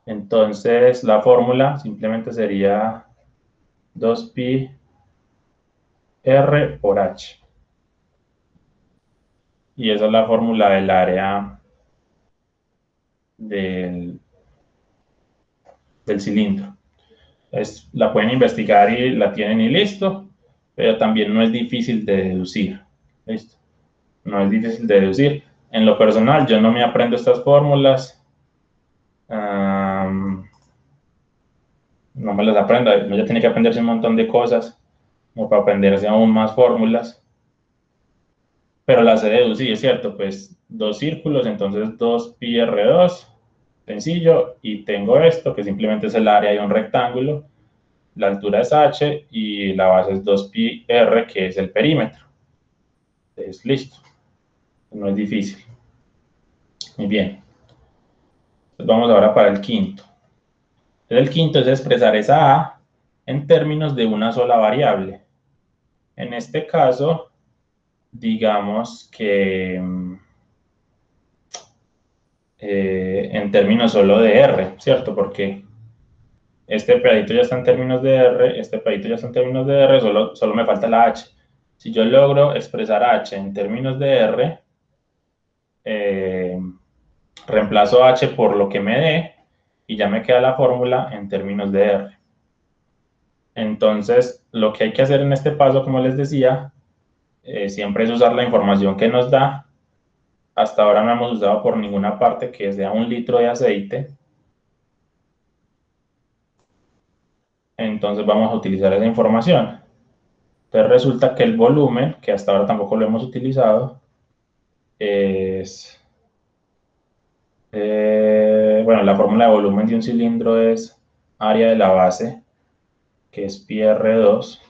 Entonces la fórmula simplemente sería 2πr por h. Y esa es la fórmula del área del cilindro. La pueden investigar y la tienen y listo, pero también no es difícil de deducir. ¿Listo? No es difícil de deducir. En lo personal, yo no me aprendo estas fórmulas. No me las aprendo. Uno ya tiene que aprenderse un montón de cosas, como para aprenderse aún más fórmulas. Pero las sé deducir, es cierto, pues dos círculos, entonces 2πr2, sencillo, y tengo esto, que simplemente es el área de un rectángulo. La altura es h y la base es 2πr, que es el perímetro. Entonces, listo. No es difícil. Muy bien. Entonces, vamos ahora para el quinto. El quinto es expresar esa a en términos de una sola variable. En este caso, digamos que en términos solo de r, ¿cierto? Porque este pedacito ya está en términos de r, este pedacito ya está en términos de r, solo me falta la h. Si yo logro expresar h en términos de r, reemplazo h por lo que me dé y ya me queda la fórmula en términos de r. Entonces, lo que hay que hacer en este paso, como les decía, siempre es usar la información que nos da. Hasta ahora no hemos usado por ninguna parte que sea 1 litro de aceite. Entonces vamos a utilizar esa información. Entonces resulta que el volumen, que hasta ahora tampoco lo hemos utilizado, es... bueno, la fórmula de volumen de un cilindro es área de la base, que es πr2,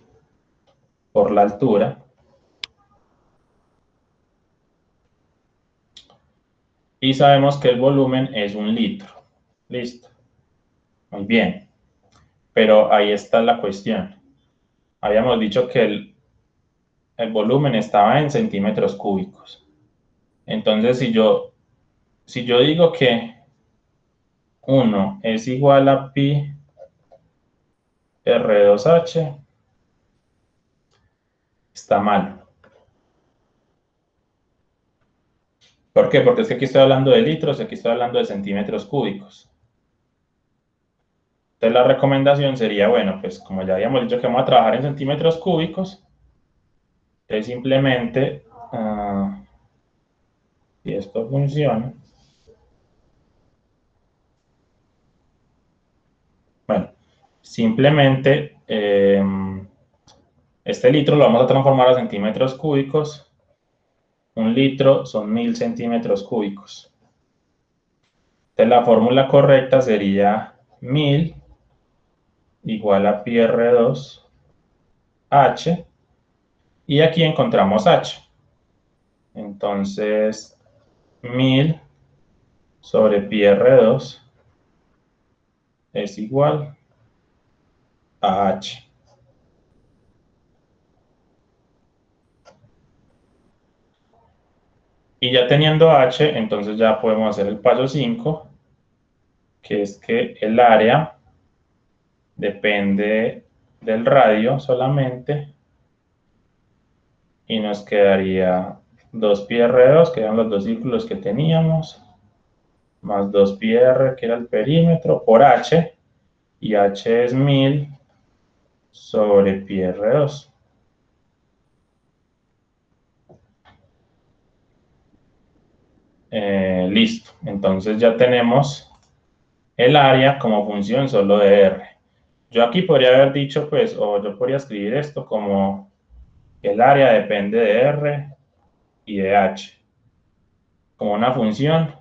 por la altura. Y sabemos que el volumen es 1 litro. Listo. Muy bien. Pero ahí está la cuestión. Habíamos dicho que el volumen estaba en centímetros cúbicos. Entonces, si yo digo que 1 es igual a pi R2H, está mal. ¿Por qué? Porque es que aquí estoy hablando de litros y aquí estoy hablando de centímetros cúbicos. Entonces la recomendación sería, bueno, pues como ya habíamos dicho que vamos a trabajar en centímetros cúbicos, entonces simplemente, si esto funciona, bueno, simplemente este litro lo vamos a transformar a centímetros cúbicos. 1 litro son 1000 centímetros cúbicos. Entonces la fórmula correcta sería 1000 igual a pi R2 H, y aquí encontramos H. Entonces, 1000 sobre pi R2 es igual a H. Y ya teniendo H, entonces ya podemos hacer el paso 5, que es que el área depende del radio solamente, y nos quedaría 2πr2, que eran los dos círculos que teníamos, más 2πr, que era el perímetro, por h, y h es 1000 sobre πr2. Listo, entonces ya tenemos el área como función solo de r. Yo aquí podría haber dicho, pues, o yo podría escribir esto como el área depende de r y de h, como una función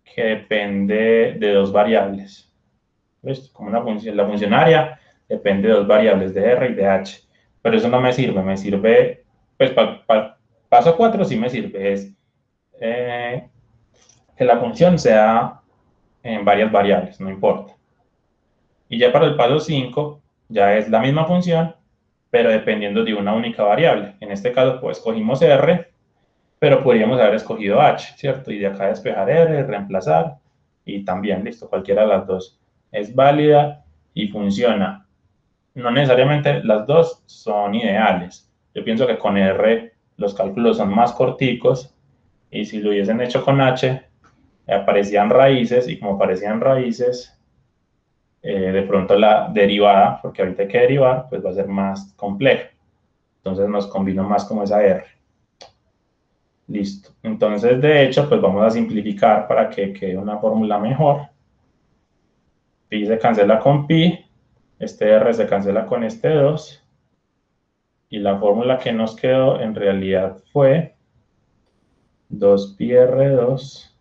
que depende de dos variables. ¿Listo? Como una función, la función área depende de dos variables, de r y de h. Pero eso no me sirve, pues para paso 4 sí me sirve, es que la función sea en varias variables, no importa. Y ya para el paso 5, ya es la misma función, pero dependiendo de una única variable. En este caso, pues escogimos R, pero podríamos haber escogido H, ¿cierto? Y de acá despejar R, reemplazar, y también, listo, cualquiera de las dos es válida y funciona. No necesariamente las dos son ideales. Yo pienso que con R los cálculos son más corticos, y si lo hubiesen hecho con H, aparecían raíces, y como aparecían raíces, de pronto la derivada, porque ahorita hay que derivar, pues va a ser más compleja. Entonces nos combino más como esa R. Listo. Entonces, de hecho, pues vamos a simplificar para que quede una fórmula mejor. Pi se cancela con pi, este R se cancela con este 2, y la fórmula que nos quedó en realidad fue 2πr2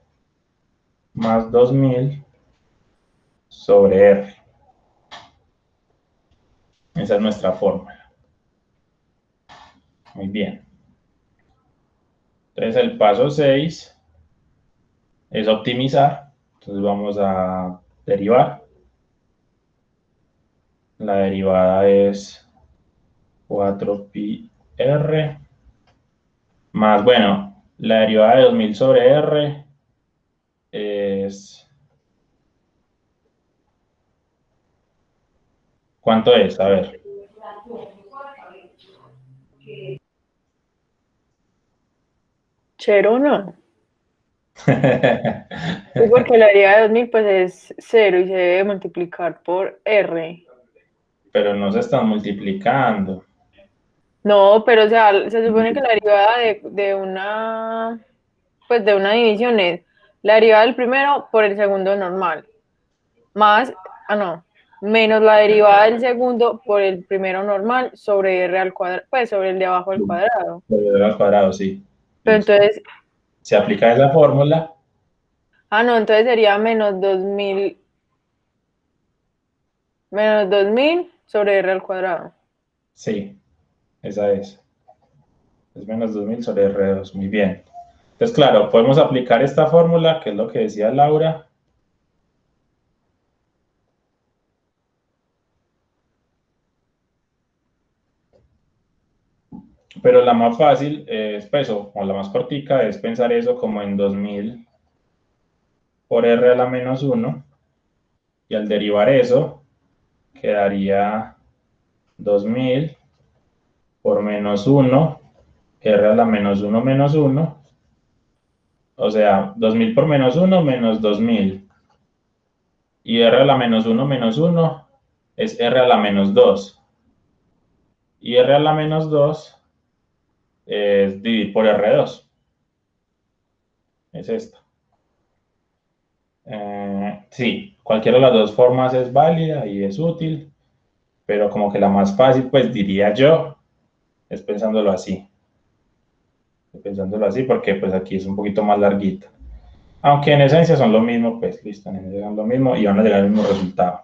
más 2000 sobre R. Esa es nuestra fórmula. Muy bien. Entonces, el paso 6 es optimizar. Entonces, vamos a derivar. La derivada es 4πr más, bueno, la derivada de 2000 sobre R es... ¿Cuánto es? A ver. ¿Cero no? Sí, porque la derivada de 2000 pues es 0 y se debe multiplicar por R. Pero no se están multiplicando. No, pero o sea, se supone que la derivada de una, pues de una división es la derivada del primero por el segundo normal, más, no, menos la derivada del segundo por el primero normal sobre R al cuadrado, pues sobre el de abajo al cuadrado. R al cuadrado, sí. Pero Listo. entonces, Se aplica esa fórmula. no, entonces sería menos 2000 sobre R al cuadrado. Sí, esa es. Es menos 2000 sobre R2. Muy bien. Entonces, claro, podemos aplicar esta fórmula, que es lo que decía Laura. Pero la más fácil es, pues, o la más cortica, es pensar eso como en 2000 por R a la menos 1. Y al derivar eso, quedaría 2000 por menos 1, R a la menos 1 menos 1. O sea, 2000 por menos 1 menos 2000. Y R a la menos 1 menos 1 es R a la menos 2. Y R a la menos 2 es dividir por R2. Es esto. Sí, cualquiera de las dos formas es válida y es útil, pero como que la más fácil, pues diría yo, es pensándolo así. Pensándolo así, porque pues aquí es un poquito más larguito. Aunque en esencia son lo mismo, pues listo, en esencia son lo mismo y van a llegar al mismo resultado.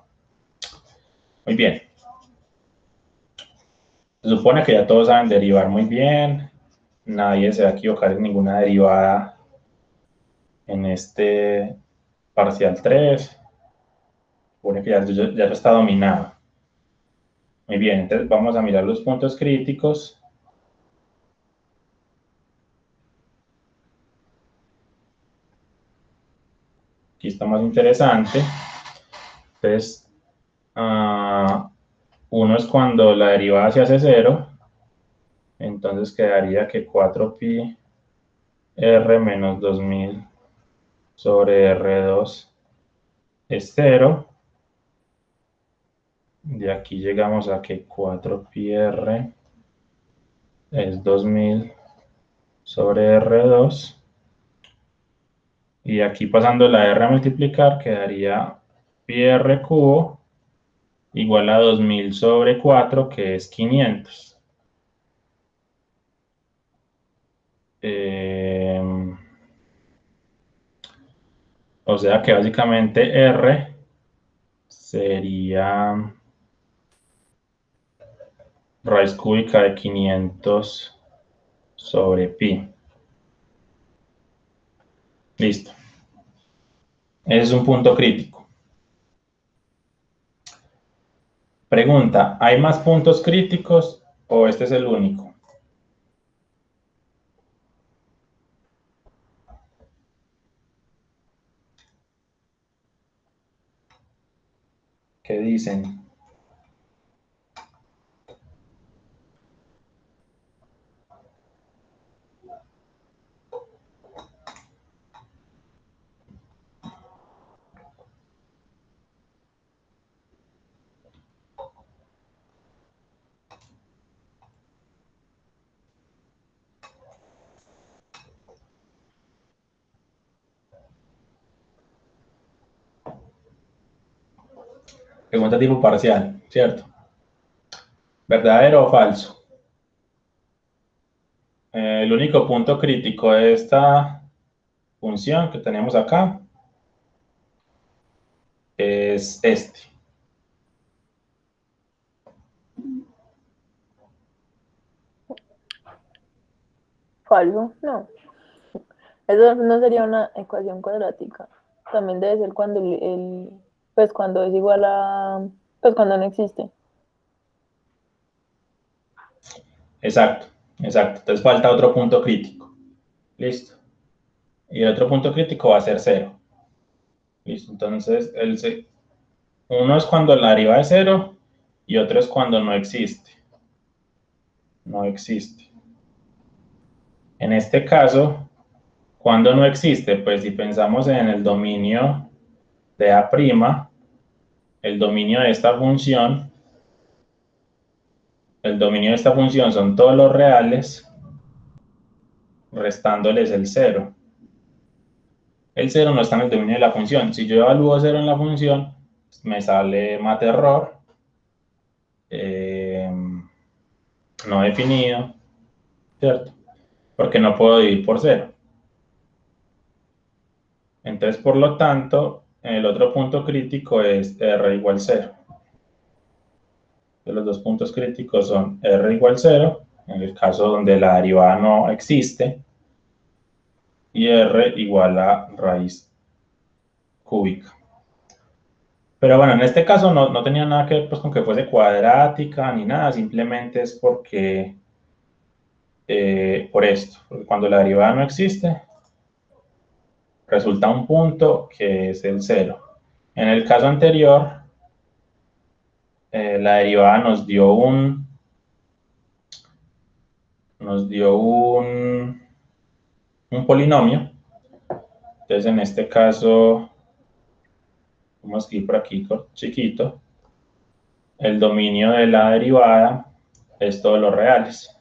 Muy bien. Se supone que ya todos saben derivar muy bien. Nadie se va a equivocar en ninguna derivada en este parcial 3. Supone que ya lo está dominado. Muy bien, entonces vamos a mirar los puntos críticos. Aquí está más interesante. Entonces, uno es cuando la derivada se hace 0. Entonces quedaría que 4π R menos 2000 sobre R2 es 0. De aquí llegamos a que 4π R es 2000 sobre R2. Y aquí pasando la R a multiplicar quedaría pi R cubo igual a 2000 sobre 4, que es 500. O sea que básicamente R sería raíz cúbica de 500 sobre pi. Listo. Ese es un punto crítico. Pregunta, ¿hay más puntos críticos o este es el único? ¿Qué dicen? Pregunta tipo parcial, ¿cierto? ¿Verdadero o falso? El único punto crítico de esta función que tenemos acá es este. Falso, no. Eso no sería una ecuación cuadrática. También debe ser cuando pues cuando es igual a, pues cuando no existe. Exacto, exacto. Entonces falta otro punto crítico. Listo. Y el otro punto crítico va a ser 0. Listo. Entonces, uno es cuando la derivada es 0 y otro es cuando no existe. No existe. En este caso, cuando no existe, pues si pensamos en el dominio de A', el dominio de esta función, son todos los reales, restándoles el 0. El 0 no está en el dominio de la función. Si yo evalúo 0 en la función, me sale mate error, no definido, ¿cierto? Porque no puedo dividir por 0. Entonces, por lo tanto, el otro punto crítico es r igual 0. Los dos puntos críticos son r igual 0, en el caso donde la derivada no existe, y r igual a raíz cúbica. Pero bueno, en este caso no tenía nada que ver pues, con que fuese cuadrática ni nada, simplemente es porque, por esto, porque cuando la derivada no existe, resulta un punto que es el 0. En el caso anterior, la derivada nos dio un polinomio. Entonces, en este caso, vamos a escribir por aquí chiquito, el dominio de la derivada es todos los reales.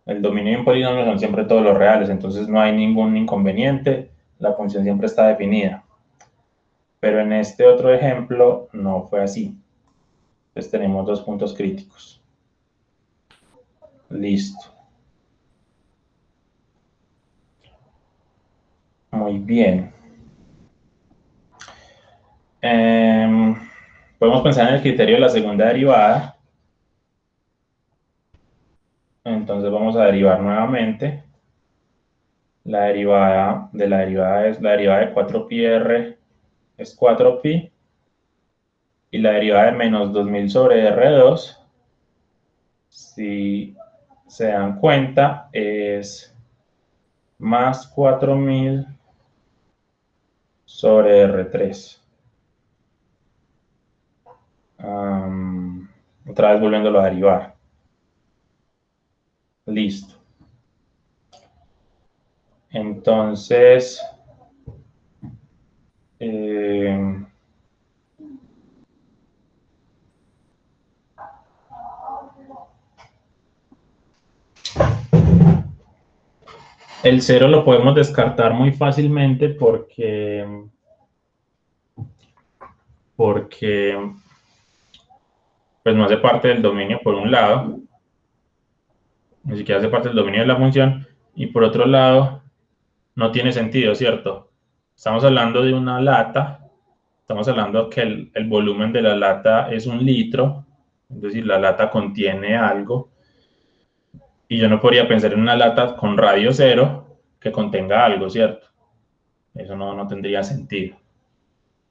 El dominio de un polinomio son siempre todos los reales, entonces no hay ningún inconveniente, la función siempre está definida. Pero en este otro ejemplo no fue así. Entonces tenemos dos puntos críticos. Listo. Muy bien. Podemos pensar en el criterio de la segunda derivada. Entonces vamos a derivar nuevamente. La derivada de la derivada es la derivada de 4πr es 4pi. Y la derivada de menos 2000 sobre R2, si se dan cuenta, es más 4000 sobre R3. Otra vez volviéndolo a derivar. Listo. Entonces, el 0 lo podemos descartar muy fácilmente porque pues no hace parte del dominio por un lado, ni siquiera hace parte del dominio de la función, y por otro lado, no tiene sentido, ¿cierto? Estamos hablando de una lata, estamos hablando que el volumen de la lata es 1 litro, es decir, la lata contiene algo, y yo no podría pensar en una lata con radio 0 que contenga algo, ¿cierto? Eso no tendría sentido.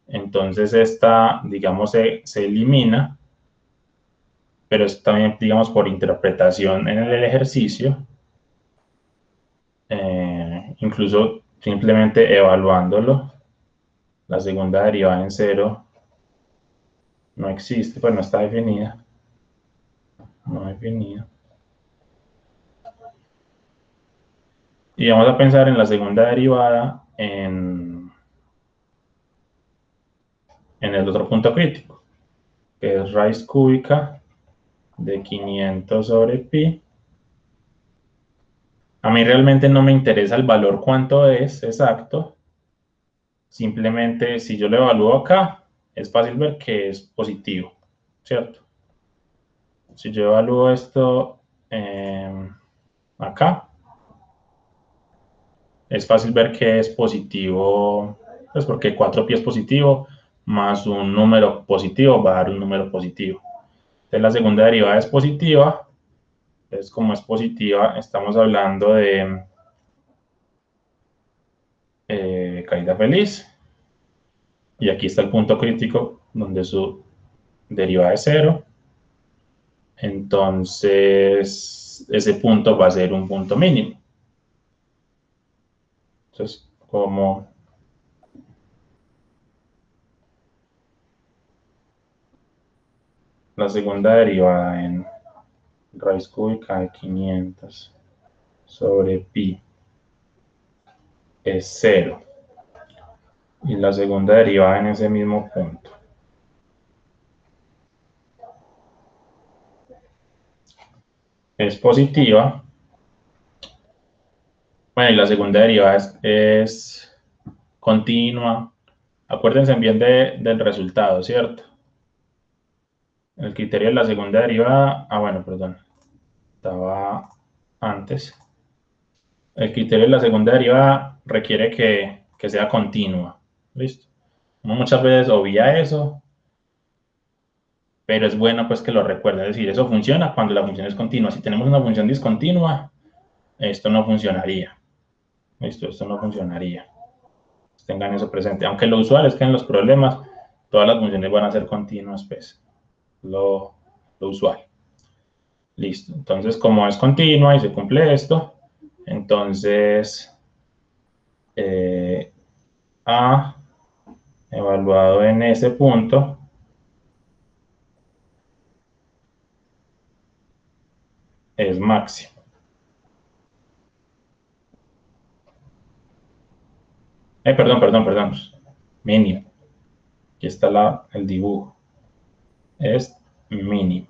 Entonces esta, digamos, se elimina, pero es también, digamos, por interpretación en el ejercicio, incluso simplemente evaluándolo, la segunda derivada en cero no existe, pues no está definida. No definida. Y vamos a pensar en la segunda derivada en el otro punto crítico, que es raíz cúbica de 500 sobre pi. A mí realmente no me interesa el valor cuánto es exacto. Simplemente si yo lo evalúo acá, es fácil ver que es positivo, ¿cierto? Si yo evalúo esto acá, es fácil ver que es positivo, pues porque 4pi es positivo, más un número positivo va a dar un número positivo. Entonces la segunda derivada es positiva, entonces como es positiva, estamos hablando de caída feliz, y aquí está el punto crítico donde su derivada es cero, entonces ese punto va a ser un punto mínimo. Entonces, como la segunda derivada en raíz cúbica de 500 sobre pi es cero, y la segunda derivada en ese mismo punto es positiva. Bueno, y la segunda derivada es continua. Acuérdense bien del resultado, ¿cierto? El criterio de la segunda derivada, bueno, perdón, estaba antes. El criterio de la segunda derivada requiere que sea continua, ¿listo? Uno muchas veces obvia eso, pero es bueno pues que lo recuerde, es decir, eso funciona cuando la función es continua. Si tenemos una función discontinua, esto no funcionaría, ¿listo? Esto no funcionaría. Tengan eso presente, aunque lo usual es que en los problemas todas las funciones van a ser continuas, pues, lo usual. Listo, entonces como es continua y se cumple esto, entonces A evaluado en ese punto es máximo. Perdón, mínimo. Aquí está el dibujo. Es mínimo.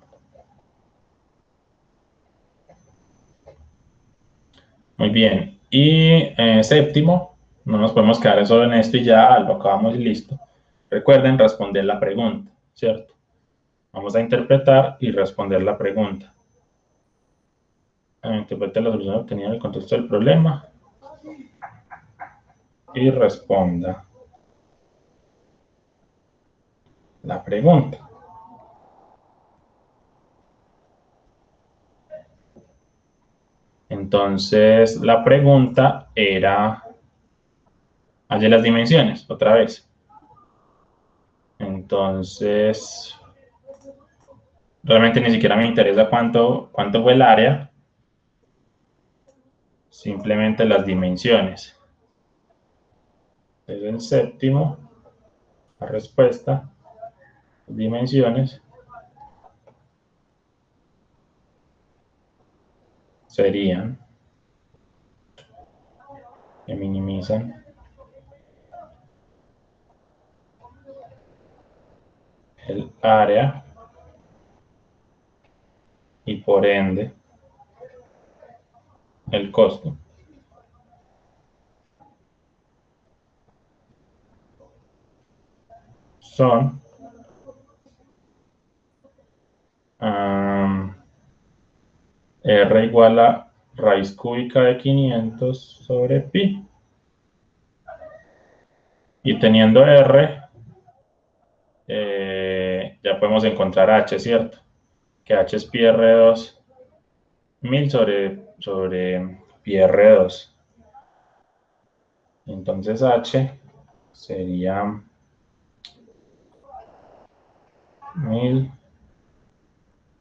Muy bien. Y séptimo, no nos podemos quedar solo en esto y ya lo acabamos y listo. Recuerden responder la pregunta, ¿cierto? Vamos a interpretar y responder la pregunta. Interprete la solución obtenida en el contexto del problema y responda la pregunta. Entonces, la pregunta era, halle las dimensiones, otra vez. Entonces, realmente ni siquiera me interesa cuánto fue el área, simplemente las dimensiones. Es el séptimo, la respuesta, dimensiones, serían, que minimizan el área y por ende el costo. Son R igual a raíz cúbica de 500 sobre pi. Y teniendo R, ya podemos encontrar H, ¿cierto? Que H es pi R2, 1000 sobre pi R2. Entonces h sería 1000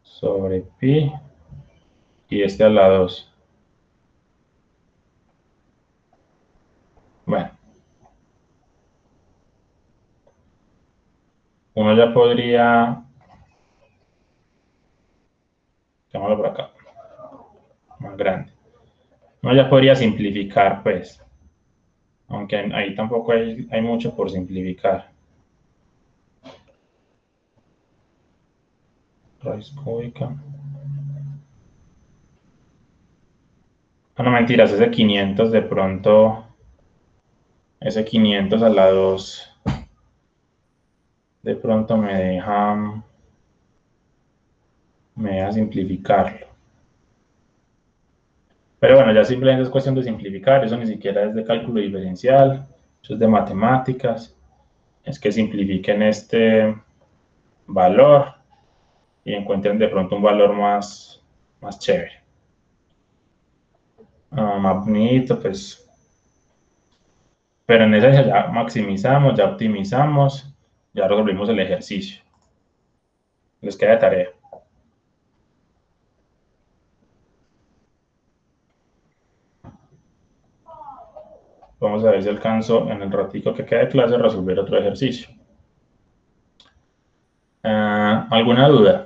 sobre pi y este a la 2. Bueno, uno ya podría, llamarlo por acá, más grande. Uno ya podría simplificar, pues, aunque ahí tampoco hay mucho por simplificar. Raíz cúbica. Ah, no, mentiras, ese 500 de pronto, ese 500 a la 2 de pronto me deja simplificarlo. Pero bueno, ya simplemente es cuestión de simplificar, eso ni siquiera es de cálculo diferencial, eso es de matemáticas. Es que simplifiquen este valor y encuentren de pronto un valor más chévere. Más bonito, pues. Pero en ese ya maximizamos, ya optimizamos, ya resolvimos el ejercicio. Les queda de tarea. Vamos a ver si alcanzo en el ratico que queda de clase a resolver otro ejercicio. ¿Alguna duda?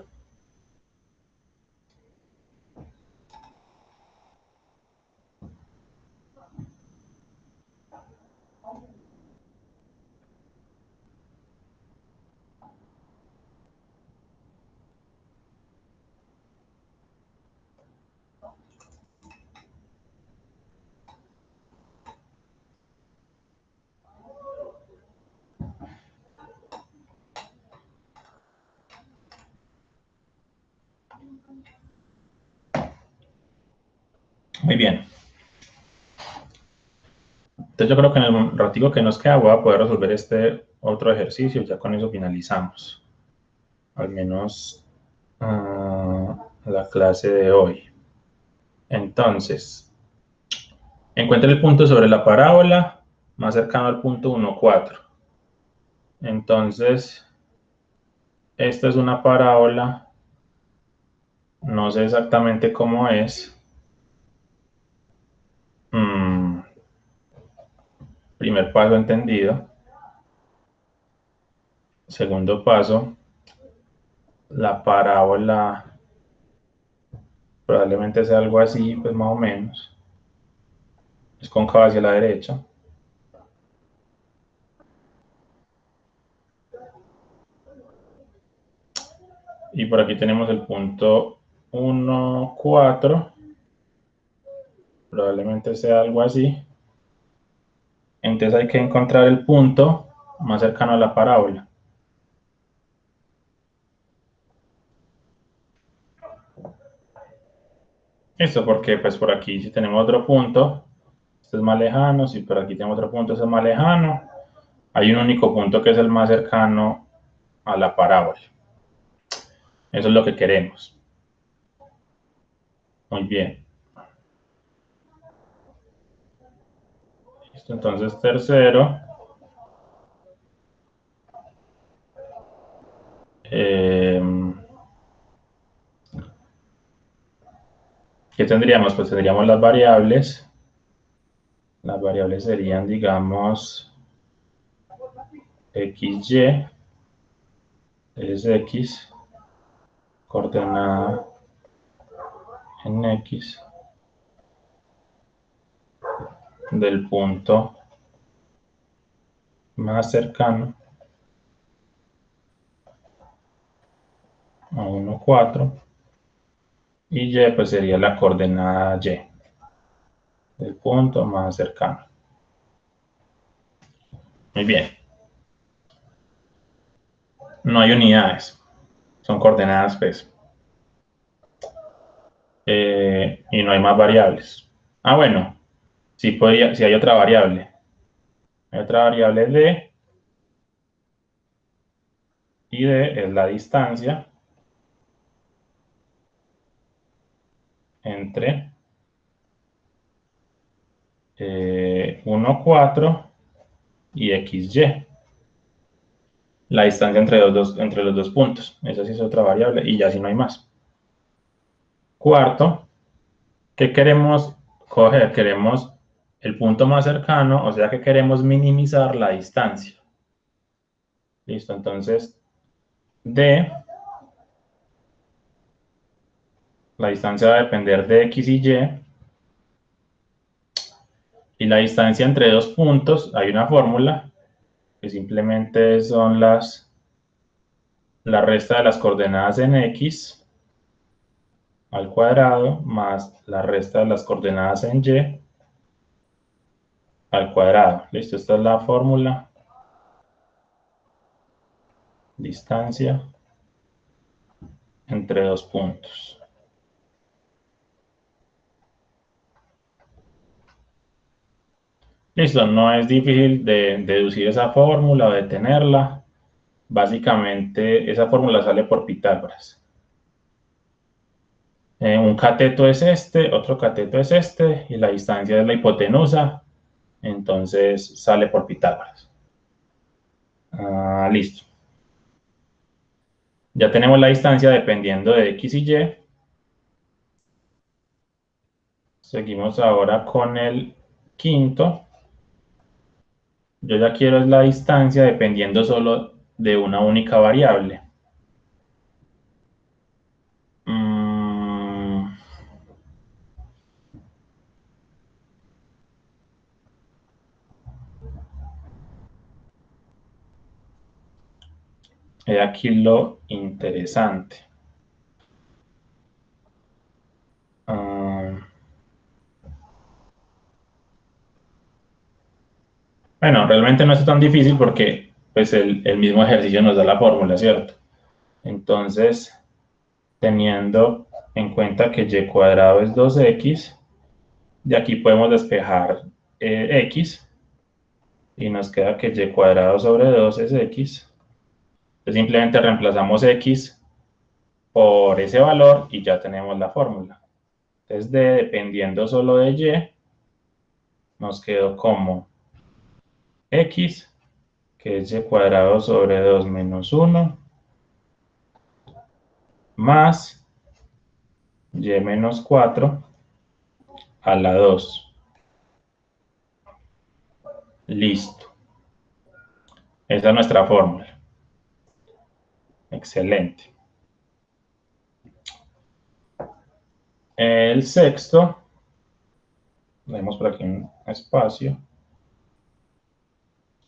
Muy bien. Entonces yo creo que en el ratico que nos queda voy a poder resolver este otro ejercicio. Ya con eso finalizamos. Al menos la clase de hoy. Entonces, encuentre el punto sobre la parábola más cercano al punto 1, 4. Entonces, esta es una parábola. No sé exactamente cómo es. Primer paso entendido. Segundo paso, la parábola probablemente sea algo así, pues más o menos. Es cóncava hacia la derecha. Y por aquí tenemos el punto 1, 4. Probablemente sea algo así. Entonces hay que encontrar el punto más cercano a la parábola. Esto porque pues por aquí si tenemos otro punto, este es más lejano, si por aquí tenemos otro punto, este es más lejano. Hay un único punto que es el más cercano a la parábola. Eso es lo que queremos. Muy bien. Listo, entonces tercero. ¿Qué tendríamos? Pues tendríamos las variables. Las variables serían, digamos, xy es x, coordenada en x del punto más cercano a 1, 4 y y pues sería la coordenada y del punto más cercano. Muy bien. No hay unidades, son coordenadas pues. Y no hay más variables. Ah, bueno, sí, sí hay otra variable. Hay otra variable d, y d es la distancia entre de 1, 4 y XY. La distancia entre los dos puntos. Esa sí es otra variable y ya si no hay más. Cuarto, ¿qué queremos coger? Queremos el punto más cercano, o sea que queremos minimizar la distancia. Listo, entonces D, la distancia va a depender de X y Y. Y la distancia entre dos puntos, hay una fórmula que simplemente son la resta de las coordenadas en X al cuadrado más la resta de las coordenadas en Y al cuadrado. Listo, esta es la fórmula. Distancia entre dos puntos. Listo, no es difícil de deducir esa fórmula o de tenerla. Básicamente, esa fórmula sale por Pitágoras. Un cateto es este, otro cateto es este, y la distancia es la hipotenusa. Entonces sale por Pitágoras. Listo. Ya tenemos la distancia dependiendo de X y Y. Seguimos ahora con el quinto. Yo ya quiero la distancia dependiendo solo de una única variable. He aquí lo interesante. Bueno, realmente no es tan difícil porque pues el mismo ejercicio nos da la fórmula, ¿cierto? Entonces, teniendo en cuenta que y cuadrado es 2x, de aquí podemos despejar x y nos queda que y cuadrado sobre 2 es x. Entonces simplemente reemplazamos x por ese valor y ya tenemos la fórmula. Entonces, dependiendo solo de y, nos quedó como x, que es y cuadrado sobre 2 menos 1, más y menos 4 a la 2. Listo. Esa es nuestra fórmula. Excelente. El sexto, tenemos por aquí un espacio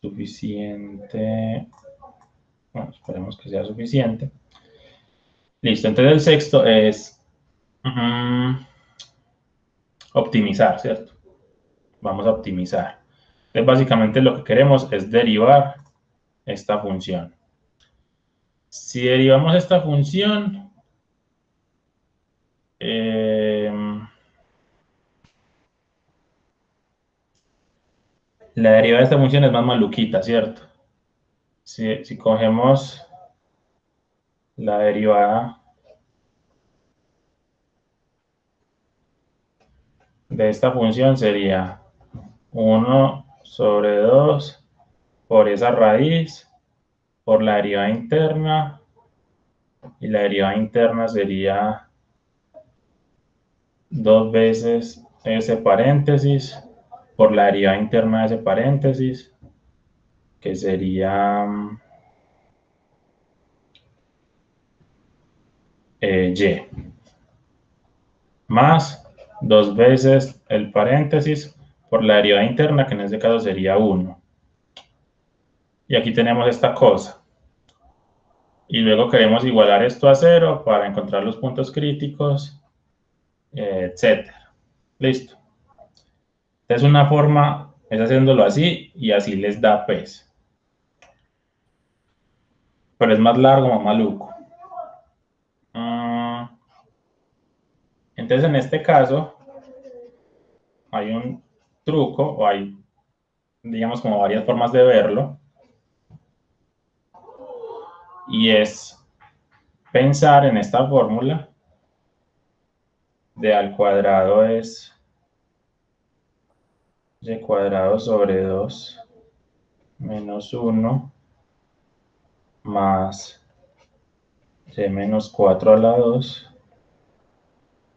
suficiente. Bueno, esperemos que sea suficiente. Listo, entonces el sexto es optimizar, ¿cierto? Vamos a optimizar. Entonces, básicamente lo que queremos es derivar esta función. Si derivamos esta función, la derivada de esta función es más maluquita, ¿cierto? Si cogemos la derivada de esta función sería 1 sobre 2 por esa raíz, por la derivada interna, y la derivada interna sería 2 veces ese paréntesis por la derivada interna de ese paréntesis, que sería y, más 2 veces el paréntesis por la derivada interna, que en este caso sería 1. Y aquí tenemos esta cosa. Y luego queremos igualar esto a 0 para encontrar los puntos críticos, etc. Listo. Entonces una forma es haciéndolo así y así les da pues. Pero es más largo, más maluco. Entonces en este caso hay un truco o hay, digamos, como varias formas de verlo. Y es pensar en esta fórmula de al cuadrado es y cuadrado sobre 2 menos 1 más y menos 4 a la 2.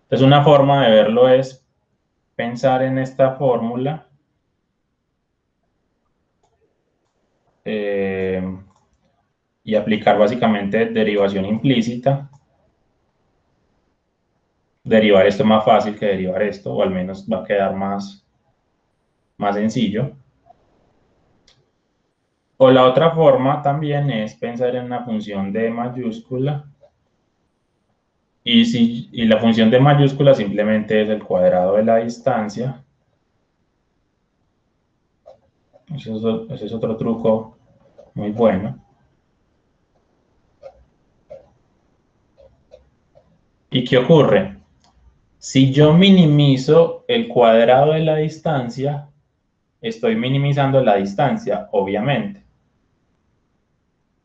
Entonces una forma de verlo es pensar en esta fórmula y aplicar básicamente derivación implícita. Derivar esto es más fácil que derivar esto, o al menos va a quedar más sencillo. O la otra forma también es pensar en una función de mayúscula. Y la función de mayúscula simplemente es el cuadrado de la distancia. Ese es otro truco muy bueno. ¿Y qué ocurre? Si yo minimizo el cuadrado de la distancia, estoy minimizando la distancia, obviamente.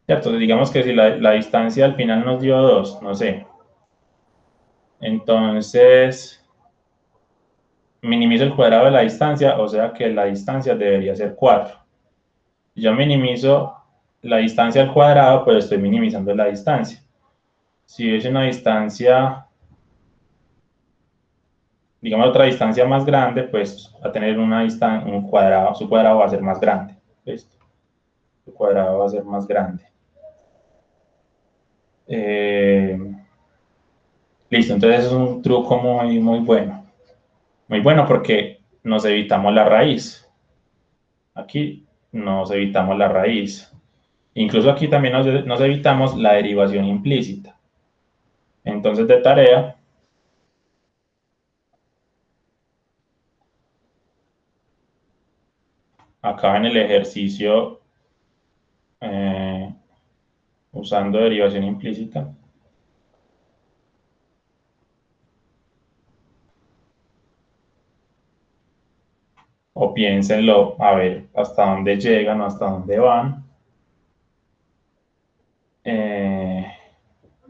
¿Cierto? Digamos que si la distancia al final nos dio 2, no sé. Entonces, minimizo el cuadrado de la distancia, o sea que la distancia debería ser 4. Yo minimizo la distancia al cuadrado, pero estoy minimizando la distancia. Si es una distancia, digamos otra distancia más grande, pues va a tener un cuadrado, su cuadrado va a ser más grande. ¿Listo? Su cuadrado va a ser más grande. Listo, entonces es un truco muy bueno. Muy bueno porque nos evitamos la raíz. Aquí nos evitamos la raíz. Incluso aquí también nos evitamos la derivación implícita. Entonces, de tarea, acá en el ejercicio, usando derivación implícita, o piénsenlo, a ver hasta dónde llegan o hasta dónde van.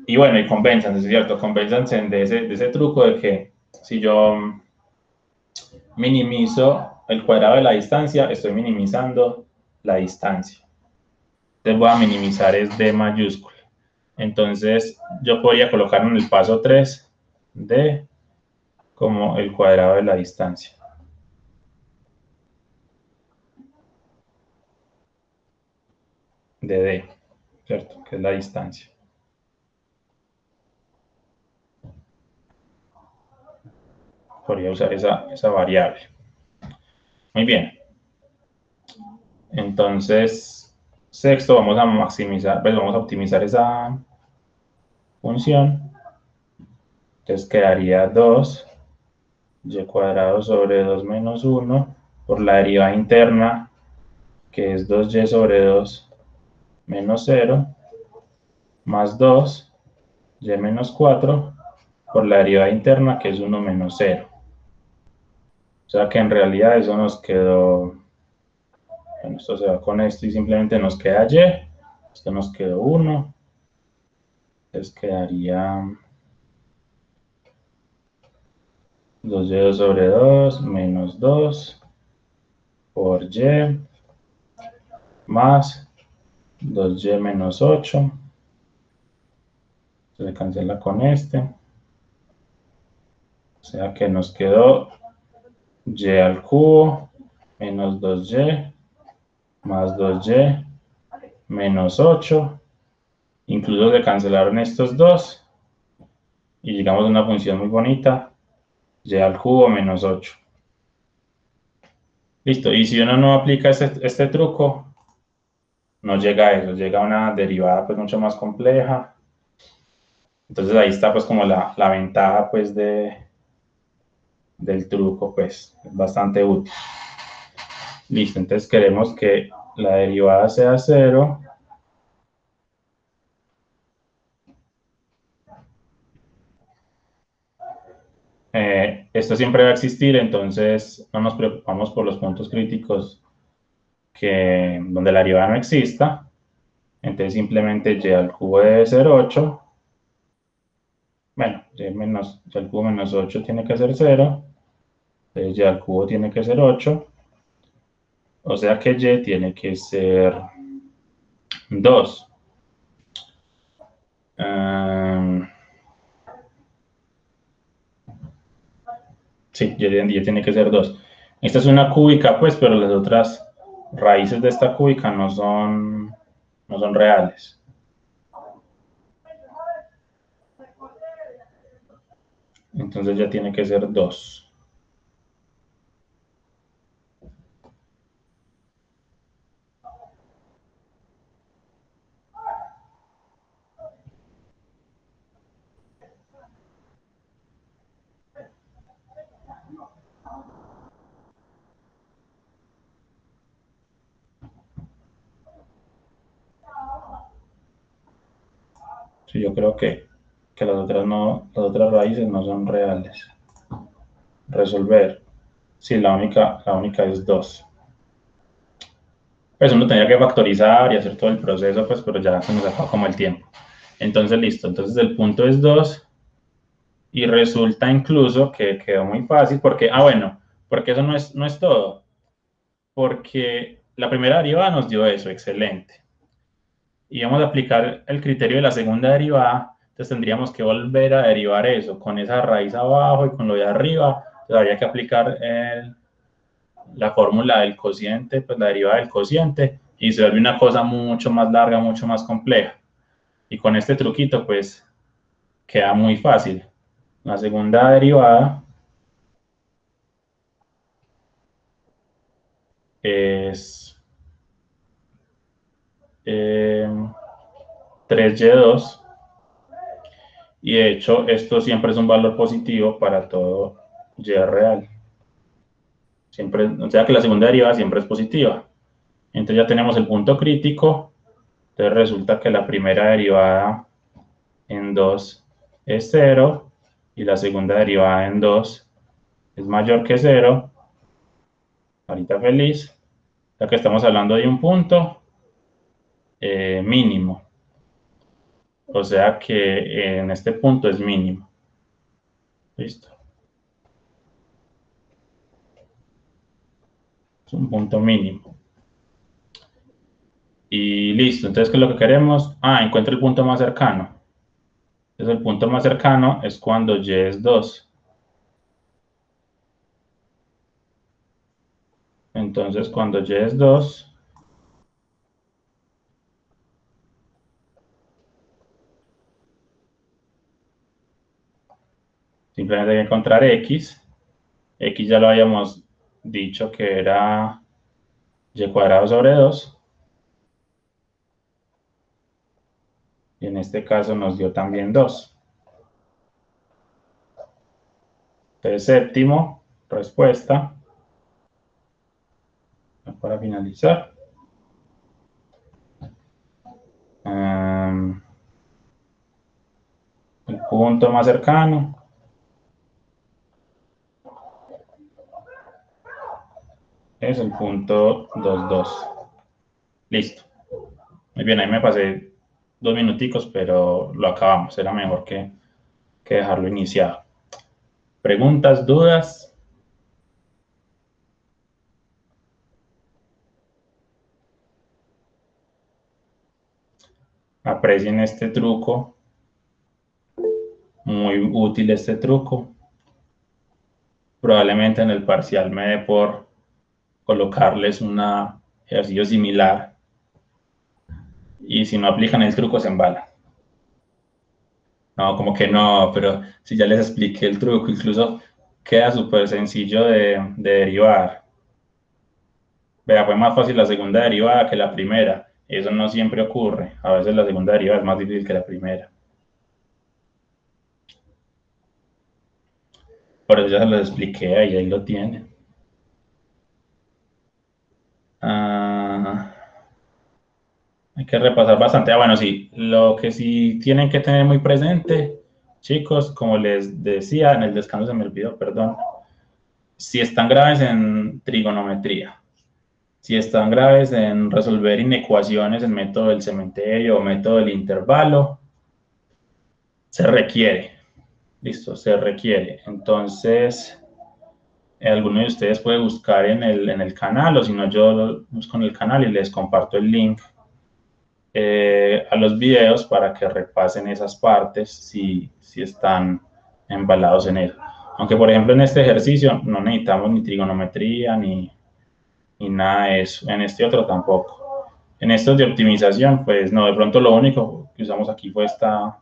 Y bueno, y convénzanse, ¿es cierto? Convénzanse de ese truco de que si yo minimizo el cuadrado de la distancia, estoy minimizando la distancia. Entonces voy a minimizar es D mayúscula. Entonces yo podría colocar en el paso 3 D como el cuadrado de la distancia. De D, ¿cierto? Que es la distancia. Podría usar esa variable. Muy bien. Entonces, sexto, vamos a maximizar, pues vamos a optimizar esa función. Entonces quedaría 2 y cuadrado sobre 2 menos 1 por la derivada interna, que es 2y sobre 2 menos 0, más 2 y menos 4 por la derivada interna, que es 1 menos 0. O sea que en realidad eso nos quedó, bueno, esto se va con esto y simplemente nos queda y, esto nos quedó 1, entonces quedaría 2y sobre 2 menos 2 por y más 2y menos 8, se cancela con este, o sea que nos quedó y al cubo menos 2y más 2y menos 8, incluso se cancelaron estos dos y llegamos a una función muy bonita, y al cubo menos 8. Listo, y si uno no aplica este truco, no llega a eso, llega a una derivada pues mucho más compleja. Entonces ahí está pues como la ventaja pues del truco, pues es bastante útil. Listo, entonces queremos que la derivada sea 0. Esto siempre va a existir, entonces no nos preocupamos por los puntos críticos donde la derivada no exista. Entonces simplemente y al cubo debe ser 8. Bueno, y al cubo menos 8 tiene que ser 0. Entonces y al cubo tiene que ser 8. O sea que y tiene que ser 2. Sí, y tiene que ser 2. Esta es una cúbica, pues, pero las otras raíces de esta cúbica no son reales. Entonces ya tiene que ser 2. Sí, yo creo que las otras raíces no son reales. Resolver. Sí, la única es 2. Pues uno tendría que factorizar y hacer todo el proceso, pues, pero ya se nos acaba como el tiempo. Entonces, listo. Entonces el punto es 2 y resulta incluso que quedó muy fácil porque, bueno, porque eso no es todo. Porque la primera derivada nos dio eso, excelente. Y vamos a aplicar el criterio de la segunda derivada, entonces tendríamos que volver a derivar eso con esa raíz abajo y con lo de arriba. Entonces habría que aplicar la fórmula del cociente, pues la derivada del cociente, y se vuelve una cosa mucho más larga, mucho más compleja. Y con este truquito, pues, queda muy fácil. La segunda derivada es 3y2, y de hecho esto siempre es un valor positivo para todo y real. Siempre, o sea que la segunda derivada siempre es positiva. Entonces ya tenemos el punto crítico. Entonces resulta que la primera derivada en 2 es 0 y la segunda derivada en 2 es mayor que 0. Ahorita feliz, ya que estamos hablando de un punto mínimo. O sea que en este punto es mínimo. Listo. Es un punto mínimo. Y listo. Entonces, ¿qué es lo que queremos? Encuentra el punto más cercano. Entonces, el punto más cercano es cuando y es 2. Entonces, cuando y es 2, simplemente hay que encontrar x. X ya lo habíamos dicho que era y cuadrado sobre 2. Y en este caso nos dio también 2. Entonces, séptimo, respuesta. Para finalizar. El punto más cercano es el punto 2, 2. Listo. Muy bien, ahí me pasé 2 minuticos, pero lo acabamos. Era mejor que dejarlo iniciado. ¿Preguntas, dudas? Aprecien este truco. Muy útil este truco. Probablemente en el parcial me dé por colocarles un ejercicio similar. Y si no aplican el truco, se embalan. No, como que no, pero si ya les expliqué el truco, incluso queda súper sencillo de derivar. Vea, fue más fácil la segunda derivada que la primera. Eso no siempre ocurre. A veces la segunda derivada es más difícil que la primera. Por eso ya se los expliqué, ahí lo tienen. Hay que repasar bastante. Bueno, sí, lo que sí tienen que tener muy presente, chicos, como les decía, en el descanso se me olvidó, perdón. Si están graves en trigonometría, si están graves en resolver inecuaciones en método del cementerio o método del intervalo, se requiere. Listo, se requiere. Entonces, alguno de ustedes puede buscar en el canal, o si no, yo busco en el canal y les comparto el link a los videos para que repasen esas partes si están embalados en eso. Aunque, por ejemplo, en este ejercicio no necesitamos ni trigonometría ni nada de eso. En este otro tampoco. En estos de optimización, pues no, de pronto lo único que usamos aquí fue esta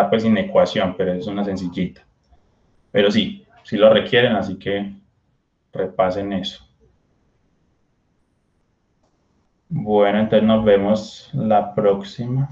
pues inecuación, pero es una sencillita. Pero sí lo requieren, así que repasen eso. Bueno, entonces nos vemos la próxima.